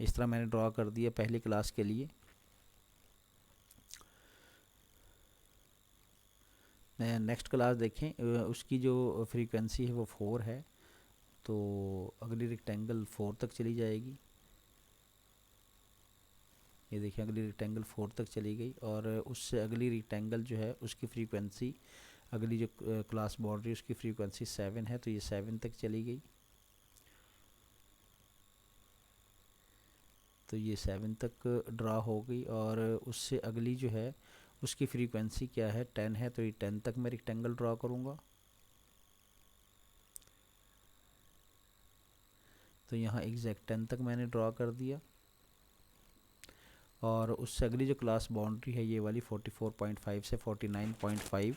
इस तरह मैंने ड्रा कर दिया पहली क्लास के लिए। नेक्स्ट क्लास देखें, उसकी जो फ्रीक्वेंसी है वो 4 है। तो अगली रेक्टेंगल 4 तक चली जाएगी। ये देखिए अगली रेक्टेंगल 4 तक चली गई। और उससे अगली रेक्टेंगल जो है उसकी फ्रीक्वेंसी, अगली जो क्लास बाउंड्री उसकी फ्रीक्वेंसी 7 है, तो ये 7 तक चली गई। तो ये 7 तक ड्रा हो गई। और उससे अगली जो है उसकी फ्रीक्वेंसी क्या है, 10 है, तो ये 10 तक मैं रेक्टेंगल ड्रा करूँगा। तो यहाँ एग्जैक्ट 10 तक मैंने ड्रा कर दिया। और उससे अगली जो क्लास बाउंड्री है ये वाली 44.5 से 49.5,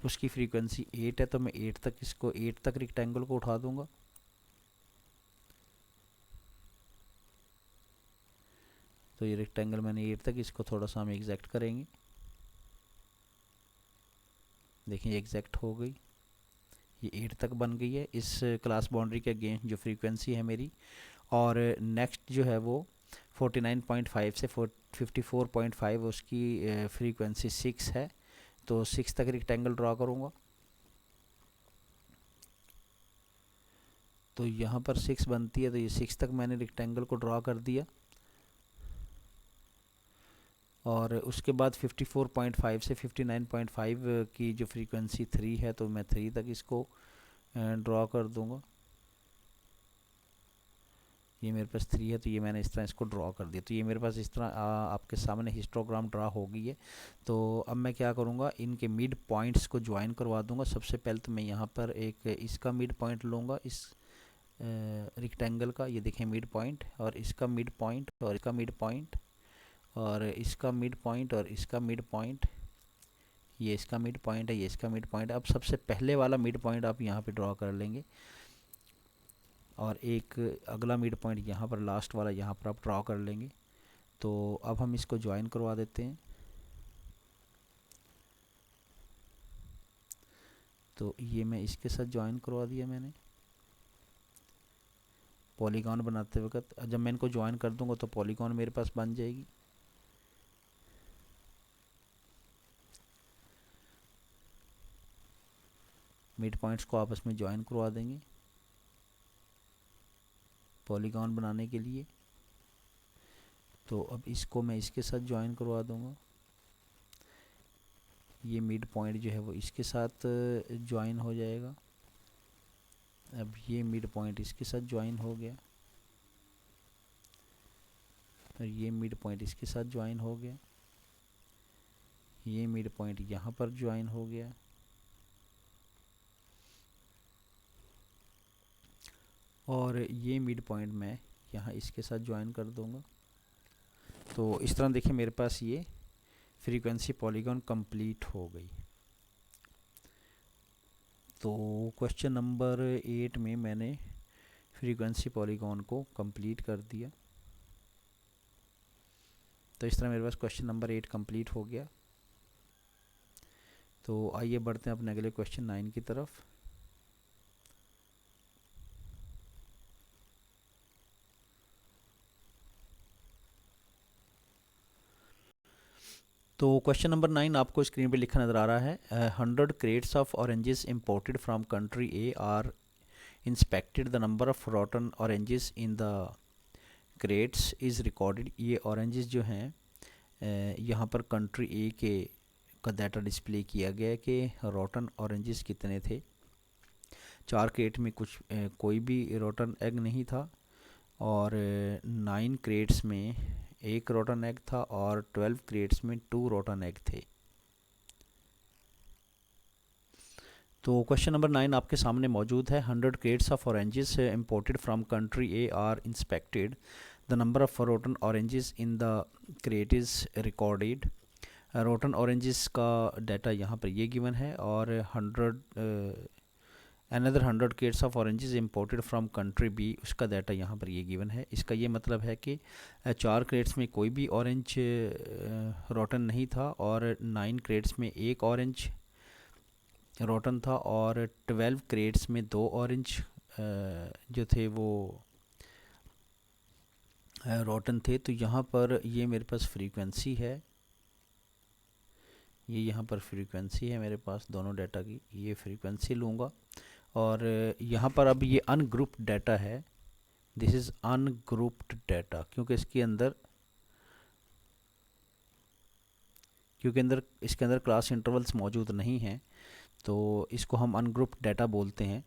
उसकी फ्रीक्वेंसी 8 है, तो मैं 8 तक रेक्टेंगल को उठा दूंगा। तो ये रेक्टेंगल मैंने 8 तक, इसको थोड़ा सा हम एग्जैक्ट करेंगे। देखिए एग्जैक्ट हो गई, ये 8 तक बन गई है इस क्लास बाउंड्री के अगेंस्ट जो फ्रीक्वेंसी है मेरी। और नेक्स्ट जो है वो 49.5 से 54.5, उसकी फ्रीक्वेंसी 6 है, तो 6 तक रेक्टेंगल ड्रा करूँगा। तो यहाँ पर 6 बनती है, तो ये 6 तक मैंने रेक्टेंगल को ड्रा कर दिया। और उसके बाद 54.5 से 59.5 की जो फ्रीक्वेंसी 3 है, तो मैं 3 तक इसको ड्रा कर दूंगा। ये मेरे पास 3 है, तो ये मैंने इस तरह इसको ड्रा कर दिया। तो ये मेरे पास इस तरह आपके सामने हिस्टोग्राम ड्रा हो गई है। तो अब मैं क्या करूँगा, इनके मिड पॉइंट्स को ज्वाइन करवा दूंगा। सबसे पहले तो मैं यहाँ पर एक इसका मिड पॉइंट लूँगा, इस रेक्टेंगल का, ये देखें मिड पॉइंट, और इसका मिड पॉइंट, और इसका मिड पॉइंट, और इसका मिड पॉइंट, और इसका मिड पॉइंट, ये इसका मिड पॉइंट है, ये इसका मिड पॉइंट है। अब सबसे पहले वाला मिड पॉइंट आप यहाँ पे ड्रॉ कर लेंगे, और एक अगला मिड पॉइंट यहाँ पर लास्ट वाला यहाँ पर आप ड्रॉ कर लेंगे। तो अब हम इसको ज्वाइन करवा देते हैं। तो ये मैं इसके साथ ज्वाइन करवा दिया मैंने पॉलीगॉन बनाते वक्त। जब मैं इनको ज्वाइन कर दूंगा तो पॉलीगॉन मेरे पास बन जाएगी। मिड पॉइंट्स को आपस में ज्वाइन करवा देंगे पॉलीगॉन बनाने के लिए। तो अब इसको मैं इसके साथ ज्वाइन करवा दूंगा। ये मिड पॉइंट जो है वो इसके साथ ज्वाइन हो जाएगा। अब ये मिड पॉइंट इसके साथ ज्वाइन हो गया, और ये मिड पॉइंट इसके साथ ज्वाइन हो गया। ये मिड पॉइंट यहाँ पर ज्वाइन हो गया, और ये मिड पॉइंट मैं यहाँ इसके साथ ज्वाइन कर दूंगा। तो इस तरह देखिए मेरे पास ये फ्रीक्वेंसी पॉलीगॉन कंप्लीट हो गई। तो क्वेश्चन नंबर 8 में मैंने फ्रीक्वेंसी पॉलीगॉन को कंप्लीट कर दिया। तो इस तरह मेरे पास क्वेश्चन नंबर 8 कंप्लीट हो गया। तो आइए बढ़ते हैं अपने अगले क्वेश्चन 9 की तरफ। तो क्वेश्चन नंबर 9 आपको स्क्रीन पे लिखा नज़र आ रहा है। 100 crates of oranges imported from country A are inspected, the number of rotten oranges in the crates is recorded. ये ऑरेंजेस जो हैं यहाँ पर कंट्री ए के का डाटा डिस्प्ले किया गया है कि रॉटन ऑरेंजेस कितने थे। 4 क्रेट में कोई भी रॉटन एग नहीं था, और 9 क्रेट्स में 1 रॉटन एग था, और 12 क्रेट्स में 2 रॉटन एग थे। तो क्वेश्चन नंबर 9 आपके सामने मौजूद है। 100 crates of oranges imported from country A are inspected, the number of rotten oranges in the crate is recorded. Rotten oranges का डाटा यहाँ पर ये गिवन है, और 100 crates of oranges imported from country B, उसका डाटा यहाँ पर ये गिवन है। इसका ये मतलब है कि 4 क्रेट्स में कोई भी ऑरेंज रोटन नहीं था, और 9 क्रेट्स में 1 ऑरेंज रोटन था, और 12 क्रेट्स में 2 ऑरेंज जो थे वो रोटन थे। तो यहाँ पर ये मेरे पास फ्रीक्वेंसी है, ये यहाँ पर फ्रीक्वेंसी है मेरे पास दोनों डाटा की। ये फ्रीक्वेंसी लूँगा, और यहाँ पर अब ये अनग्रुप्ड डाटा है। दिस इज़ अनग्रुप्ड डाटा, क्योंकि इसके अंदर इसके अंदर क्लास इंटरवल्स मौजूद नहीं हैं, तो इसको हम अनग्रुप्ड डाटा बोलते हैं।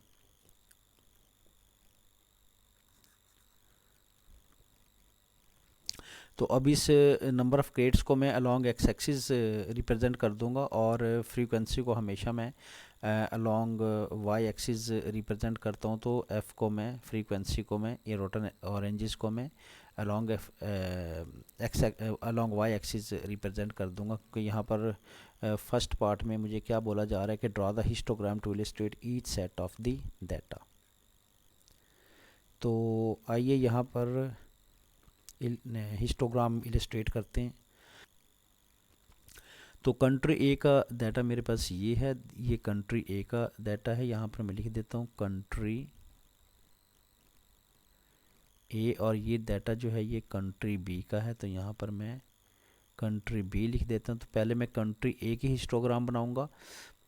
तो अब इस नंबर ऑफ़ क्रेट्स को मैं अलॉन्ग एक्स एक्सिस रिप्रेजेंट कर दूंगा और फ्रीक्वेंसी को हमेशा मैं अलॉन्ग वाई एक्सिस रिप्रेजेंट करता हूँ। तो एफ़ को मैं, फ्रीक्वेंसी को मैं, ये रोटन ऑरेंजेस को मैं along X along Y axis represent कर दूंगा, क्योंकि यहाँ पर फर्स्ट पार्ट में मुझे क्या बोला जा रहा है कि draw the histogram to illustrate each set of the data. तो आइए यहाँ पर हिस्टोग्राम इलस्ट्रेट करते हैं। तो कंट्री ए का डाटा मेरे पास ये है, ये कंट्री ए का डाटा है। यहाँ पर मैं लिख देता हूँ कंट्री ए, और ये डाटा जो है ये कंट्री बी का है, तो यहाँ पर मैं कंट्री बी लिख देता हूँ। तो पहले मैं कंट्री ए की हिस्टोग्राम बनाऊँगा।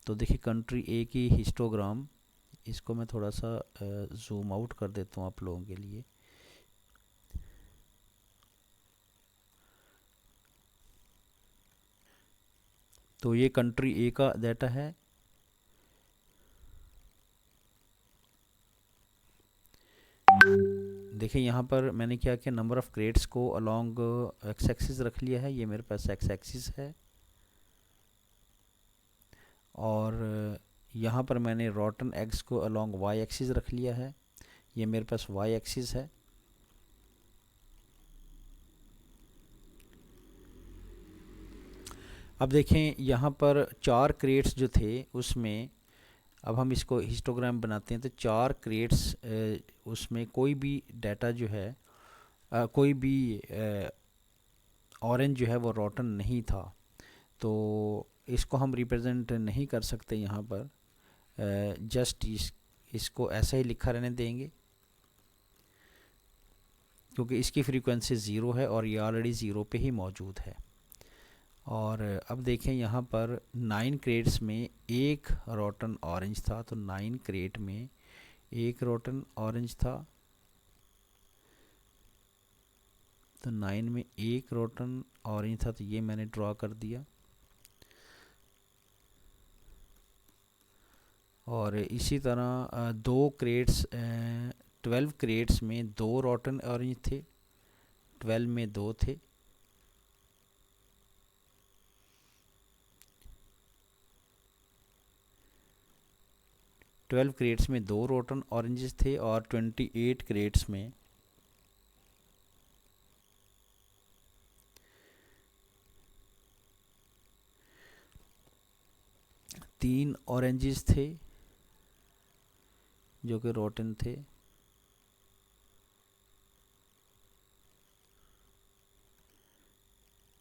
तो देखिए कंट्री ए की हिस्टोग्राम, इसको मैं थोड़ा सा जूम आउट कर देता हूँ आप लोगों के लिए। तो ये कंट्री ए का डाटा है। देखिए यहाँ पर मैंने क्या किया, नंबर ऑफ़ क्रेट्स को अलॉन्ग एक्स एक्सिस रख लिया है, ये मेरे पास एक्स एक्सिस है। और यहाँ पर मैंने रॉटन एग्स को अलॉन्ग वाई एक्सिस रख लिया है, ये मेरे पास वाई एक्सिस है। अब देखें यहाँ पर 4 क्रेट्स जो थे उसमें, अब हम इसको हिस्टोग्राम बनाते हैं। तो 4 क्रेट्स, उसमें कोई भी डाटा जो है, कोई भी ऑरेंज जो है वो रॉटन नहीं था, तो इसको हम रिप्रेजेंट नहीं कर सकते यहाँ पर। जस्ट इसको ऐसा ही लिखा रहने देंगे, क्योंकि इसकी फ्रीक्वेंसी 0 है और ये ऑलरेडी 0 पे ही मौजूद है। और अब देखें यहाँ पर 9 क्रेट्स में एक रोटन ऑरेंज था, तो 9 क्रेट में एक रोटन ऑरेंज था। तो 9 में एक रोटन ऑरेंज था, तो ये मैंने ड्रॉ कर दिया। और इसी तरह 12 क्रेट्स में 2 रोटन ऑरेंज थे, 12 में 2 थे। ट्वेल्व क्रेट्स में 2 रोटन ऑरेंजेस थे, और 28 क्रेट्स में 3 ऑरेंजेस थे जो कि रोटन थे।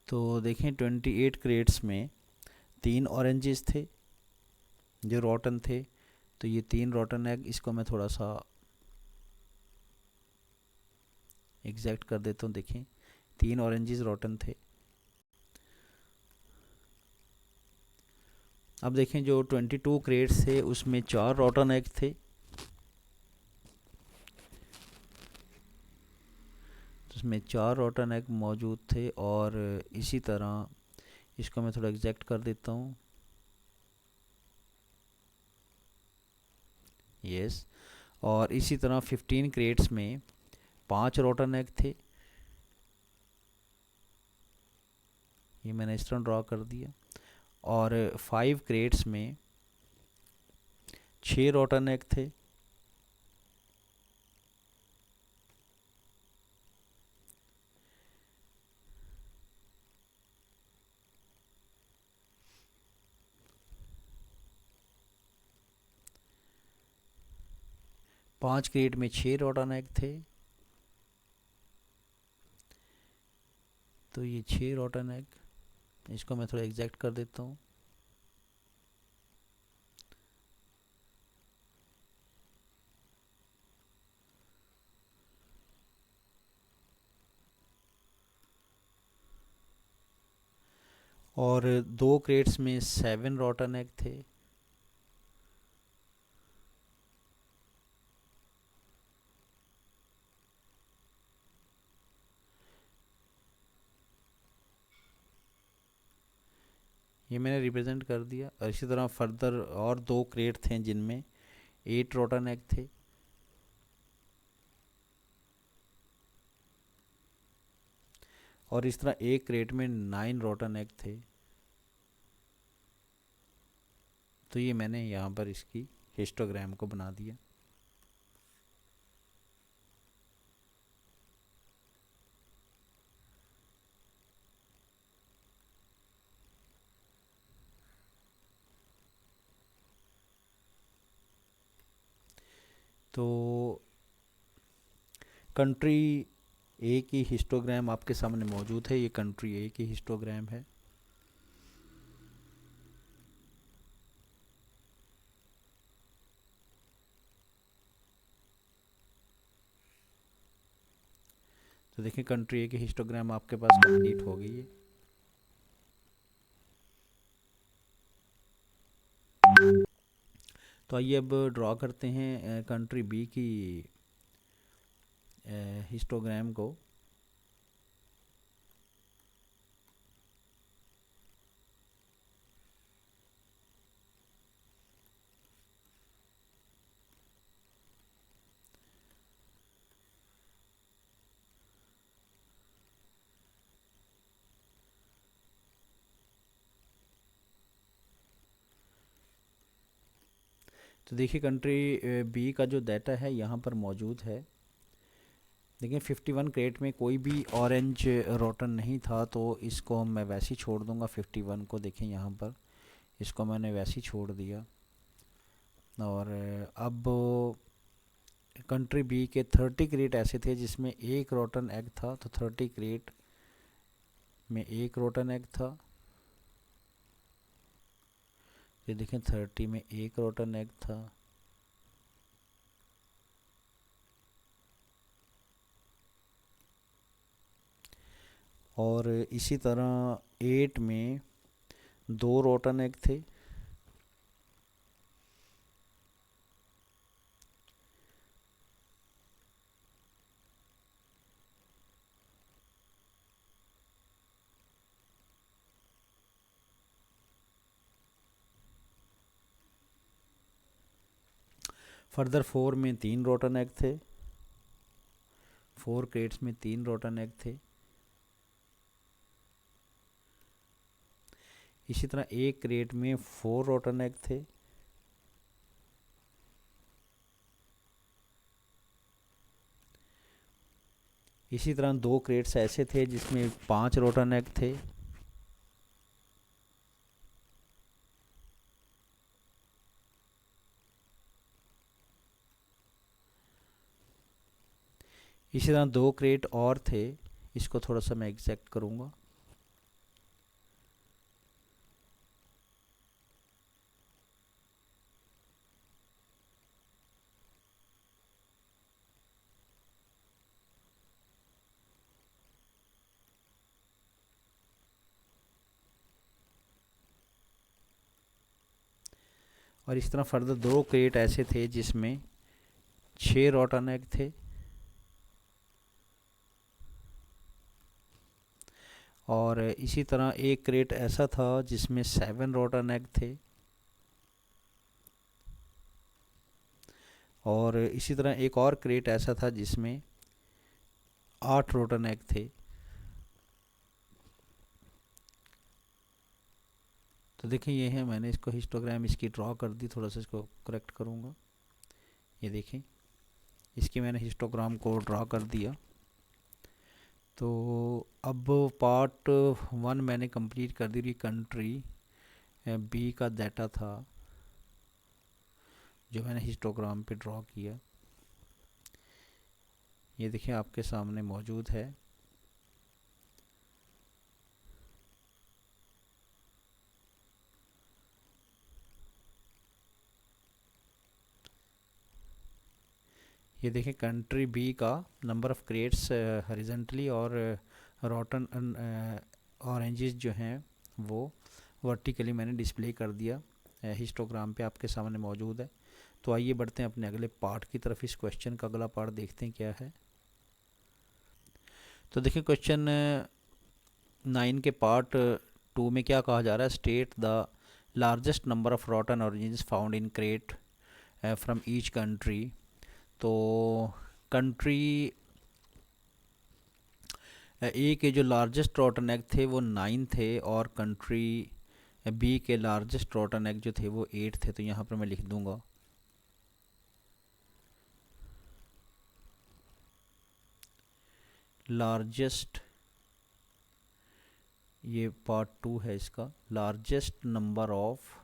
तो देखें 28 क्रेट्स में 3 ऑरेंजेस थे जो रोटन थे, तो ये 3 रोटन एग, इसको मैं थोड़ा सा एग्जैक्ट कर देता हूँ। देखें 3 ऑरेंजेस रोटन थे। अब देखें जो 22 क्रेट्स थे उसमें 4 रोटन एग थे, उसमें 4 रोटन एग मौजूद थे। और इसी तरह इसको मैं थोड़ा एग्जैक्ट कर देता हूँ। यस। और इसी तरह 15 क्रेट्स में 5 रोटन एग थे, ये मैंने इस तरह ड्रॉ कर दिया। और 5 क्रेट्स में 6 रोटन एग थे। पाँच क्रेट में 6 रोटन एग थे, तो ये 6 रोटन एग, इसको मैं थोड़ा एग्जैक्ट कर देता हूँ। और 2 क्रेट्स में 7 रोटन एग थे। ये मैंने रिप्रेजेंट कर दिया। और इसी तरह फर्दर और 2 क्रेट थे जिनमें 8 रोटन एग थे। और इस तरह एक क्रेट में 9 रोटन एग थे। तो ये मैंने यहाँ पर इसकी हिस्टोग्राम को बना दिया। तो कंट्री ए की हिस्टोग्राम आपके सामने मौजूद है। ये कंट्री ए की हिस्टोग्राम है। तो देखिए कंट्री ए की हिस्टोग्राम आपके पास कंप्लीट हो गई है। तो आइए अब ड्रॉ करते हैं कंट्री बी की हिस्टोग्राम को। तो देखिए कंट्री बी का जो डाटा है यहाँ पर मौजूद है। देखिए 51 क्रेट में कोई भी ऑरेंज रोटन नहीं था, तो इसको मैं वैसे ही छोड़ दूंगा। 51 को देखें यहाँ पर, इसको मैंने वैसे ही छोड़ दिया। और अब कंट्री बी के 30 क्रेट ऐसे थे जिसमें एक रोटन एग था। तो 30 क्रेट में एक रोटन एग था। ये देखें 30 में एक रोटन एग था। और इसी तरह 8 में 2 रोटन एग थे। फर्दर 4 में 3 रोटन एग थे। 4 क्रेट्स में 3 रोटन एग थे। इसी तरह एक क्रेट में 4 रोटन एग थे। इसी तरह 2 क्रेट्स ऐसे थे जिसमें 5 रोटन एग थे। इसी तरह 2 क्रेट और थे, इसको थोड़ा सा मैं एग्जैक्ट करूँगा। और इस तरह फर्दर 2 क्रेट ऐसे थे जिसमें 6 रोटन एग थे। और इसी तरह एक क्रेट ऐसा था जिसमें 7 रोटन एग थे। और इसी तरह एक और क्रेट ऐसा था जिसमें 8 रोटन एग थे। तो देखिए ये है, मैंने इसको हिस्टोग्राम इसकी ड्रॉ कर दी। थोड़ा सा इसको करेक्ट करूँगा। ये देखें, इसकी मैंने हिस्टोग्राम को ड्रॉ कर दिया। तो अब पार्ट 1 मैंने कंप्लीट कर दी। कंट्री बी का डाटा था जो मैंने हिस्टोग्राम पे ड्रॉ किया। ये देखिए आपके सामने मौजूद है। ये देखें कंट्री बी का नंबर ऑफ़ क्रेट्स हॉरिजॉन्टली और रोटन ऑरेंजेस जो हैं वो वर्टिकली मैंने डिस्प्ले कर दिया। हिस्टोग्राम पे आपके सामने मौजूद है। तो आइए बढ़ते हैं अपने अगले पार्ट की तरफ। इस क्वेश्चन का अगला पार्ट देखते हैं क्या है। तो देखिए क्वेश्चन 9 के पार्ट 2 में क्या कहा जा रहा है। State the largest number of rotten oranges found in crate from each country. तो कंट्री ए के जो लार्जेस्ट रॉटन एग थे वो 9 थे और कंट्री बी के लार्जेस्ट रॉटन एग जो थे वो 8 थे। तो यहाँ पर मैं लिख दूंगा लार्जेस्ट, ये पार्ट 2 है इसका, largest number of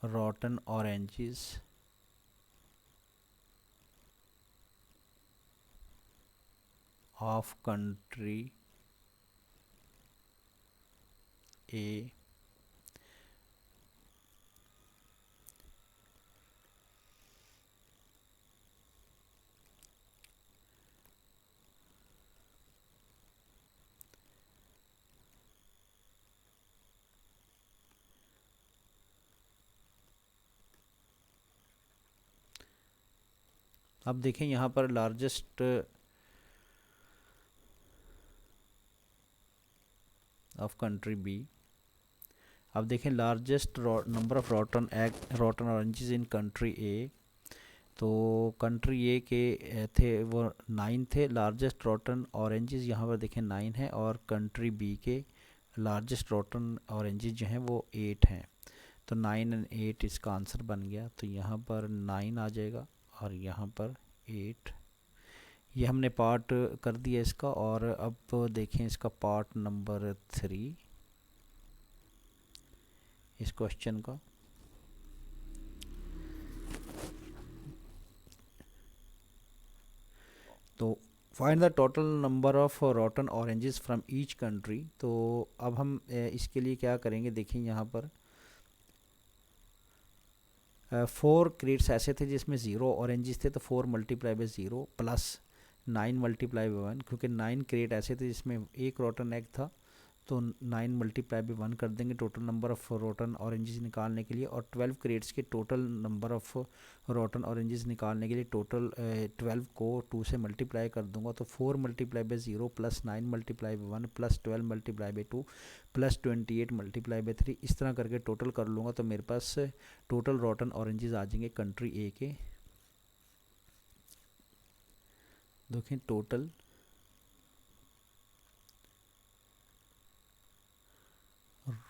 rotten oranges of country A अब देखें यहाँ पर लार्जेस्ट ऑफ कंट्री बी। अब देखें largest number of rotten oranges in country A. तो कंट्री ए के थे वो 9 थे, लार्जेस्ट रॉटन ऑरेंजेस यहाँ पर देखें 9 है, और कंट्री बी के लार्जेस्ट रॉटन ऑरेंजेस जो हैं वो 8 हैं। तो 9 और 8 इसका आंसर बन गया। तो यहाँ पर 9 आ जाएगा और यहाँ पर 8। ये हमने पार्ट कर दिया इसका। और अब देखें इसका पार्ट नंबर 3 इस क्वेश्चन का। तो find the total number of rotten oranges from each country. तो अब हम इसके लिए क्या करेंगे, देखिए यहाँ पर 4 क्रेट्स ऐसे थे जिसमें 0 ऑरेंजेस थे, तो 4 multiply by 0 plus 9 multiply by 1, क्योंकि 9 क्रेट ऐसे थे जिसमें एक रॉटन एग था, तो 9 मल्टीप्लाई बाई 1 कर देंगे total number of rotten oranges निकालने के लिए। और 12 क्रेट्स के total number of rotten oranges निकालने के लिए टोटल 12 को 2 से मल्टीप्लाई कर दूंगा। तो 4 multiply by 0 plus 9 multiply by 1 plus 12 multiply by 2 plus 28 multiply by 3, इस तरह करके टोटल कर लूँगा। तो मेरे पास टोटल रॉटन ऑरेंजेस आ जाएंगे कंट्री ए के। देखें total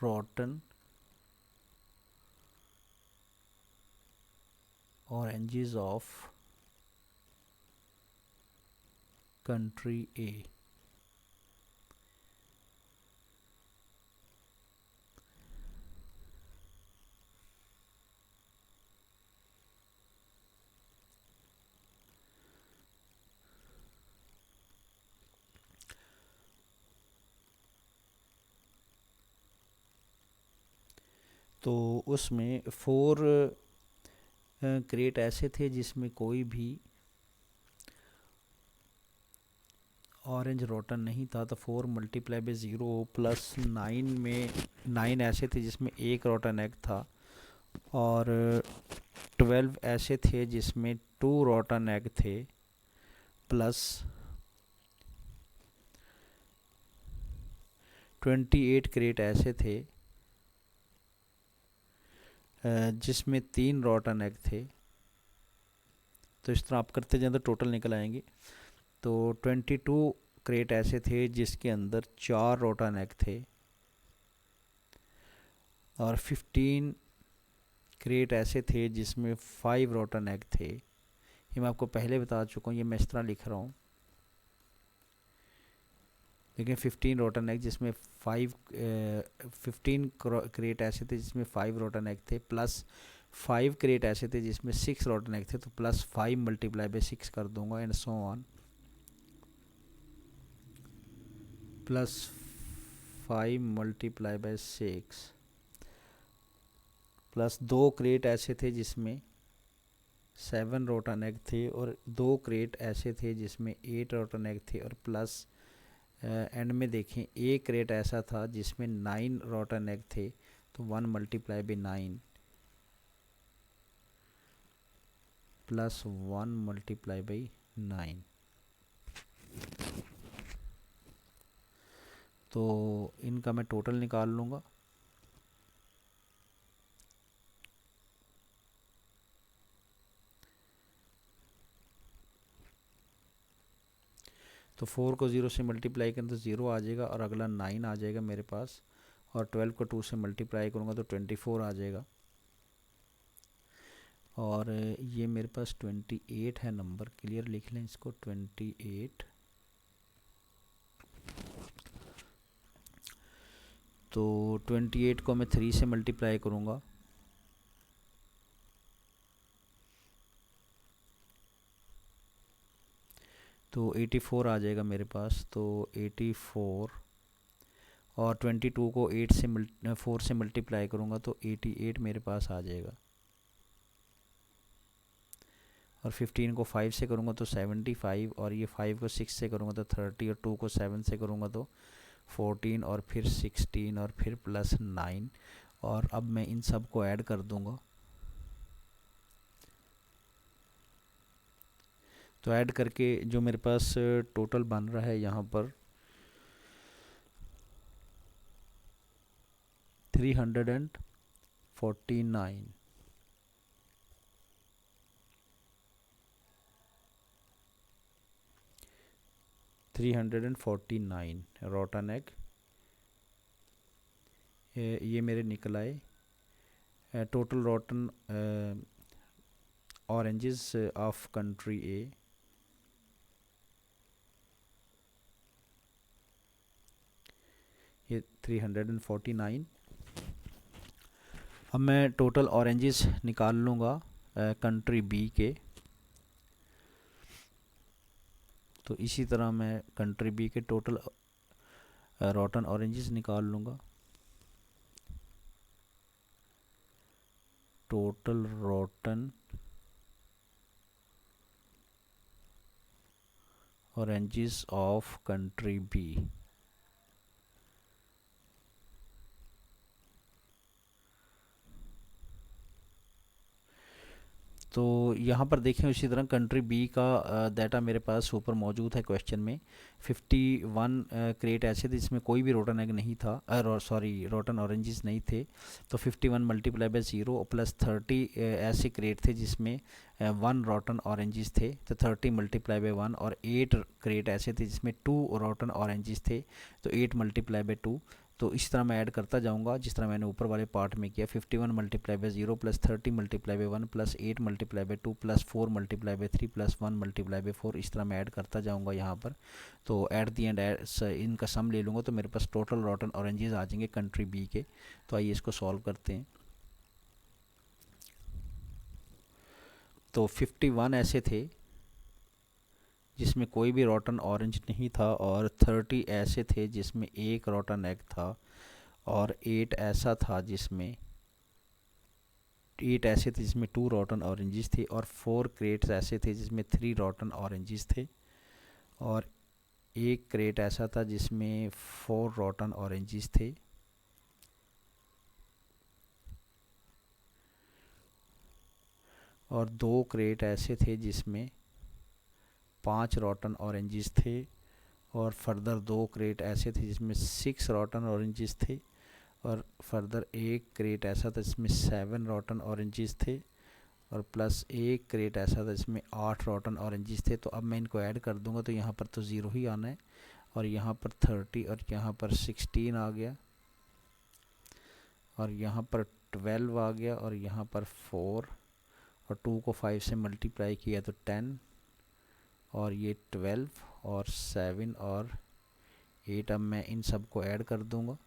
rotten oranges of country A। तो उसमें 4 क्रेट ऐसे थे जिसमें कोई भी ऑरेंज रोटन नहीं था, तो 4 मल्टीप्लाई बाई 0 प्लस 9 में 9 ऐसे थे जिसमें एक रोटन एग था, और 12 ऐसे थे जिसमें 2 रोटन एग थे, प्लस 28 क्रेट ऐसे थे जिसमें 3 रोटन एग थे। तो इस तरह आप करते जाएं तो टोटल निकल आएंगे। तो 22 क्रेट ऐसे थे जिसके अंदर 4 रोटन एग थे, और 15 क्रेट ऐसे थे जिसमें 5 रोटन एग थे। ये मैं आपको पहले बता चुका हूँ, ये मैं इस तरह लिख रहा हूँ। लेकिन 15 रोटन एग जिसमें 15 क्रेट ऐसे थे जिसमें 5 रोटन एग थे, प्लस 5 क्रेट ऐसे थे जिसमें 6 रोटन एग थे, तो प्लस 5 मल्टीप्लाई बाई 6 कर दूंगा, and so on, plus 5 multiply by 6, plus 2 crate ऐसे थे जिसमें 7 रोटन एग थे, और 2 क्रेट ऐसे थे जिसमें 8 रोटन एग थे, और प्लस एंड में देखें एक क्रेट ऐसा था जिसमें 9 रोटन एग थे, तो 1 multiply by 9 plus 1 multiply by 9। तो इनका मैं टोटल निकाल लूँगा। तो 4 को 0 से मल्टीप्लाई करें तो 0 आ जाएगा और अगला 9 आ जाएगा मेरे पास, और 12 को 2 से मल्टीप्लाई करूँगा तो 24 आ जाएगा, और ये मेरे पास 28 है नंबर, क्लियर लिख लें इसको 28। तो 28 को मैं 3 से मल्टीप्लाई करूँगा तो 84 आ जाएगा मेरे पास। तो 84 और 22 को 4 से मल्टीप्लाई करूँगा तो 88 मेरे पास आ जाएगा, और 15 को 5 से करूँगा तो 75, और ये 5 को 6 से करूँगा तो 30, और 2 को 7 से करूँगा तो 14, और फिर 16, और फिर प्लस 9, और अब मैं इन सब को ऐड कर दूँगा। तो ऐड करके जो मेरे पास टोटल बन रहा है यहाँ पर 349, 349 रोटन एग ये मेरे निकल आए। Total rotten oranges of country A, ये 349। अब मैं टोटल ऑरेंजेस निकाल लूँगा कंट्री बी के। तो इसी तरह मैं कंट्री बी के टोटल रोटन ऑरेंजेस निकाल लूँगा। Total rotten oranges of country B, तो यहाँ पर देखें उसी तरह कंट्री बी का डाटा मेरे पास ऊपर मौजूद है क्वेश्चन में। 51 क्रेट ऐसे थे जिसमें कोई भी रोटन एग नहीं था, रोटन ऑरेंजेस नहीं थे। तो 51 मल्टीप्लाई बाय 0 प्लस 30 ऐसे क्रेट थे जिसमें 1 रोटन ऑरेंजेस थे, तो 30 मल्टीप्लाई बाय 1, और 8 क्रेट ऐसे थे जिसमें 2 रोटन ऑरेंजेस थे, तो 8 मल्टीप्लाई बाय 2। तो इस तरह मैं ऐड करता जाऊंगा जिस तरह मैंने ऊपर वाले पार्ट में किया। 51 multiply by 0 plus 30 multiply by 1 plus 8 multiply by 2 plus 4 multiply by 3 plus 1 multiply by 4, इस तरह मैं ऐड करता जाऊंगा यहाँ पर। तो एट दी एंड इनका सम ले लूँगा तो मेरे पास टोटल रोटन ऑरेंजेस आ जाएंगे कंट्री बी के। तो आइए इसको सॉल्व करते हैं। तो 51 ऐसे थे जिसमें कोई भी रोटन ऑरेंज नहीं था, और 30 ऐसे थे जिसमें एक रोटन एग था, और 8 ऐसा था जिसमें 8 ऐसे थे जिसमें 2 रोटन ऑरेंजेस थे, और 4 क्रेट्स ऐसे थे जिसमें 3 रोटन ऑरेंजेस थे, और एक क्रेट ऐसा था जिसमें 4 रोटन ऑरेंजेस थे, और 2 क्रेट ऐसे थे जिसमें 5 रोटन ऑरेंजेस थे, और फर्दर 2 क्रेट ऐसे थे जिसमें 6 रोटन ऑरेंजेस थे, और फर्दर एक क्रेट ऐसा था जिसमें 7 रोटन ऑरेंजेस थे, और प्लस एक क्रेट ऐसा था जिसमें 8 रोटन ऑरेंजेस थे। तो अब मैं इनको ऐड कर दूंगा तो यहाँ पर तो 0 ही आना है, और यहाँ पर 30, और यहाँ पर 16 आ गया, और यहाँ पर 12 आ गया, और यहाँ पर 4, और 2 को 5 से मल्टीप्लाई किया तो 10, और ये 12 और 7 और 8। अब मैं इन सब को ऐड कर दूंगा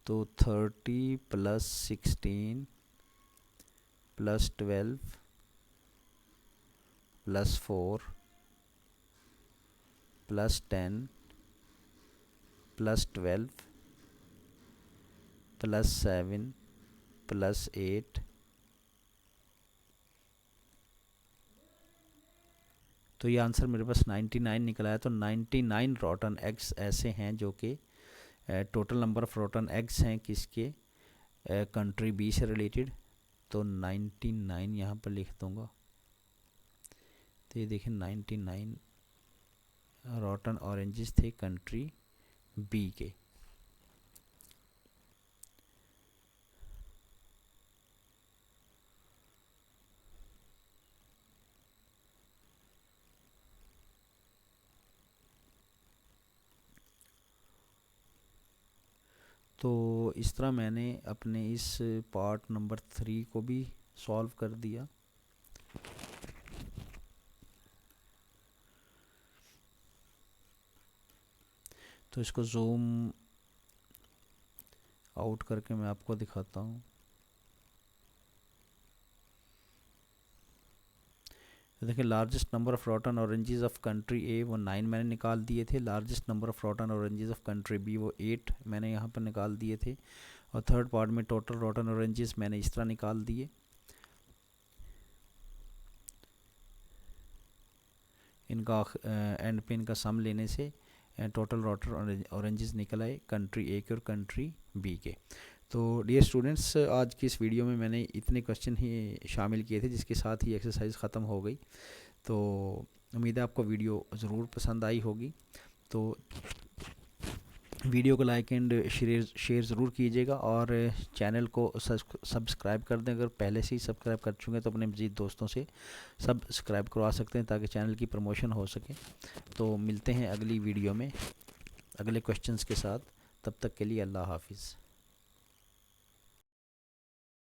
तो 30 plus 16 plus 12 plus 4 plus 10 plus 12 plus 7 plus 8, तो ये आंसर मेरे पास 99 निकला है। तो 99 रोटन एग्स ऐसे हैं जो कि total number of rotten eggs हैं किसके, कंट्री बी से रिलेटेड। तो 99 यहाँ पर लिख दूँगा। तो ये देखें 99 रोटन ऑरेंजेस थे कंट्री बी के। तो इस तरह मैंने अपने इस पार्ट नंबर 3 को भी सॉल्व कर दिया। तो इसको जूम आउट करके मैं आपको दिखाता हूँ। देखिए largest number of rotten oranges of country A वो 9 मैंने निकाल दिए थे। Largest number of rotten oranges of country B वो 8 मैंने यहाँ पर निकाल दिए थे। और थर्ड पार्ट में टोटल रॉटन ऑरेंजेस मैंने इस तरह निकाल दिए। इनका एंड पे इनका सम लेने से टोटल रॉटन ऑरेंजेस निकल आए कंट्री ए के और कंट्री बी के। तो डियर स्टूडेंट्स, आज की इस वीडियो में मैंने इतने क्वेश्चन ही शामिल किए थे, जिसके साथ ही एक्सरसाइज ख़त्म हो गई। तो उम्मीद है आपको वीडियो ज़रूर पसंद आई होगी। तो वीडियो को लाइक एंड शेयर ज़रूर कीजिएगा और चैनल को सब्सक्राइब कर दें। अगर पहले से ही सब्सक्राइब कर चुके हैं तो अपने मज़ीद दोस्तों से सब्सक्राइब करवा सकते हैं, ताकि चैनल की प्रमोशन हो सके। तो मिलते हैं अगली वीडियो में अगले क्वेश्चंस के साथ। तब तक के लिए अल्लाह हाफिज़।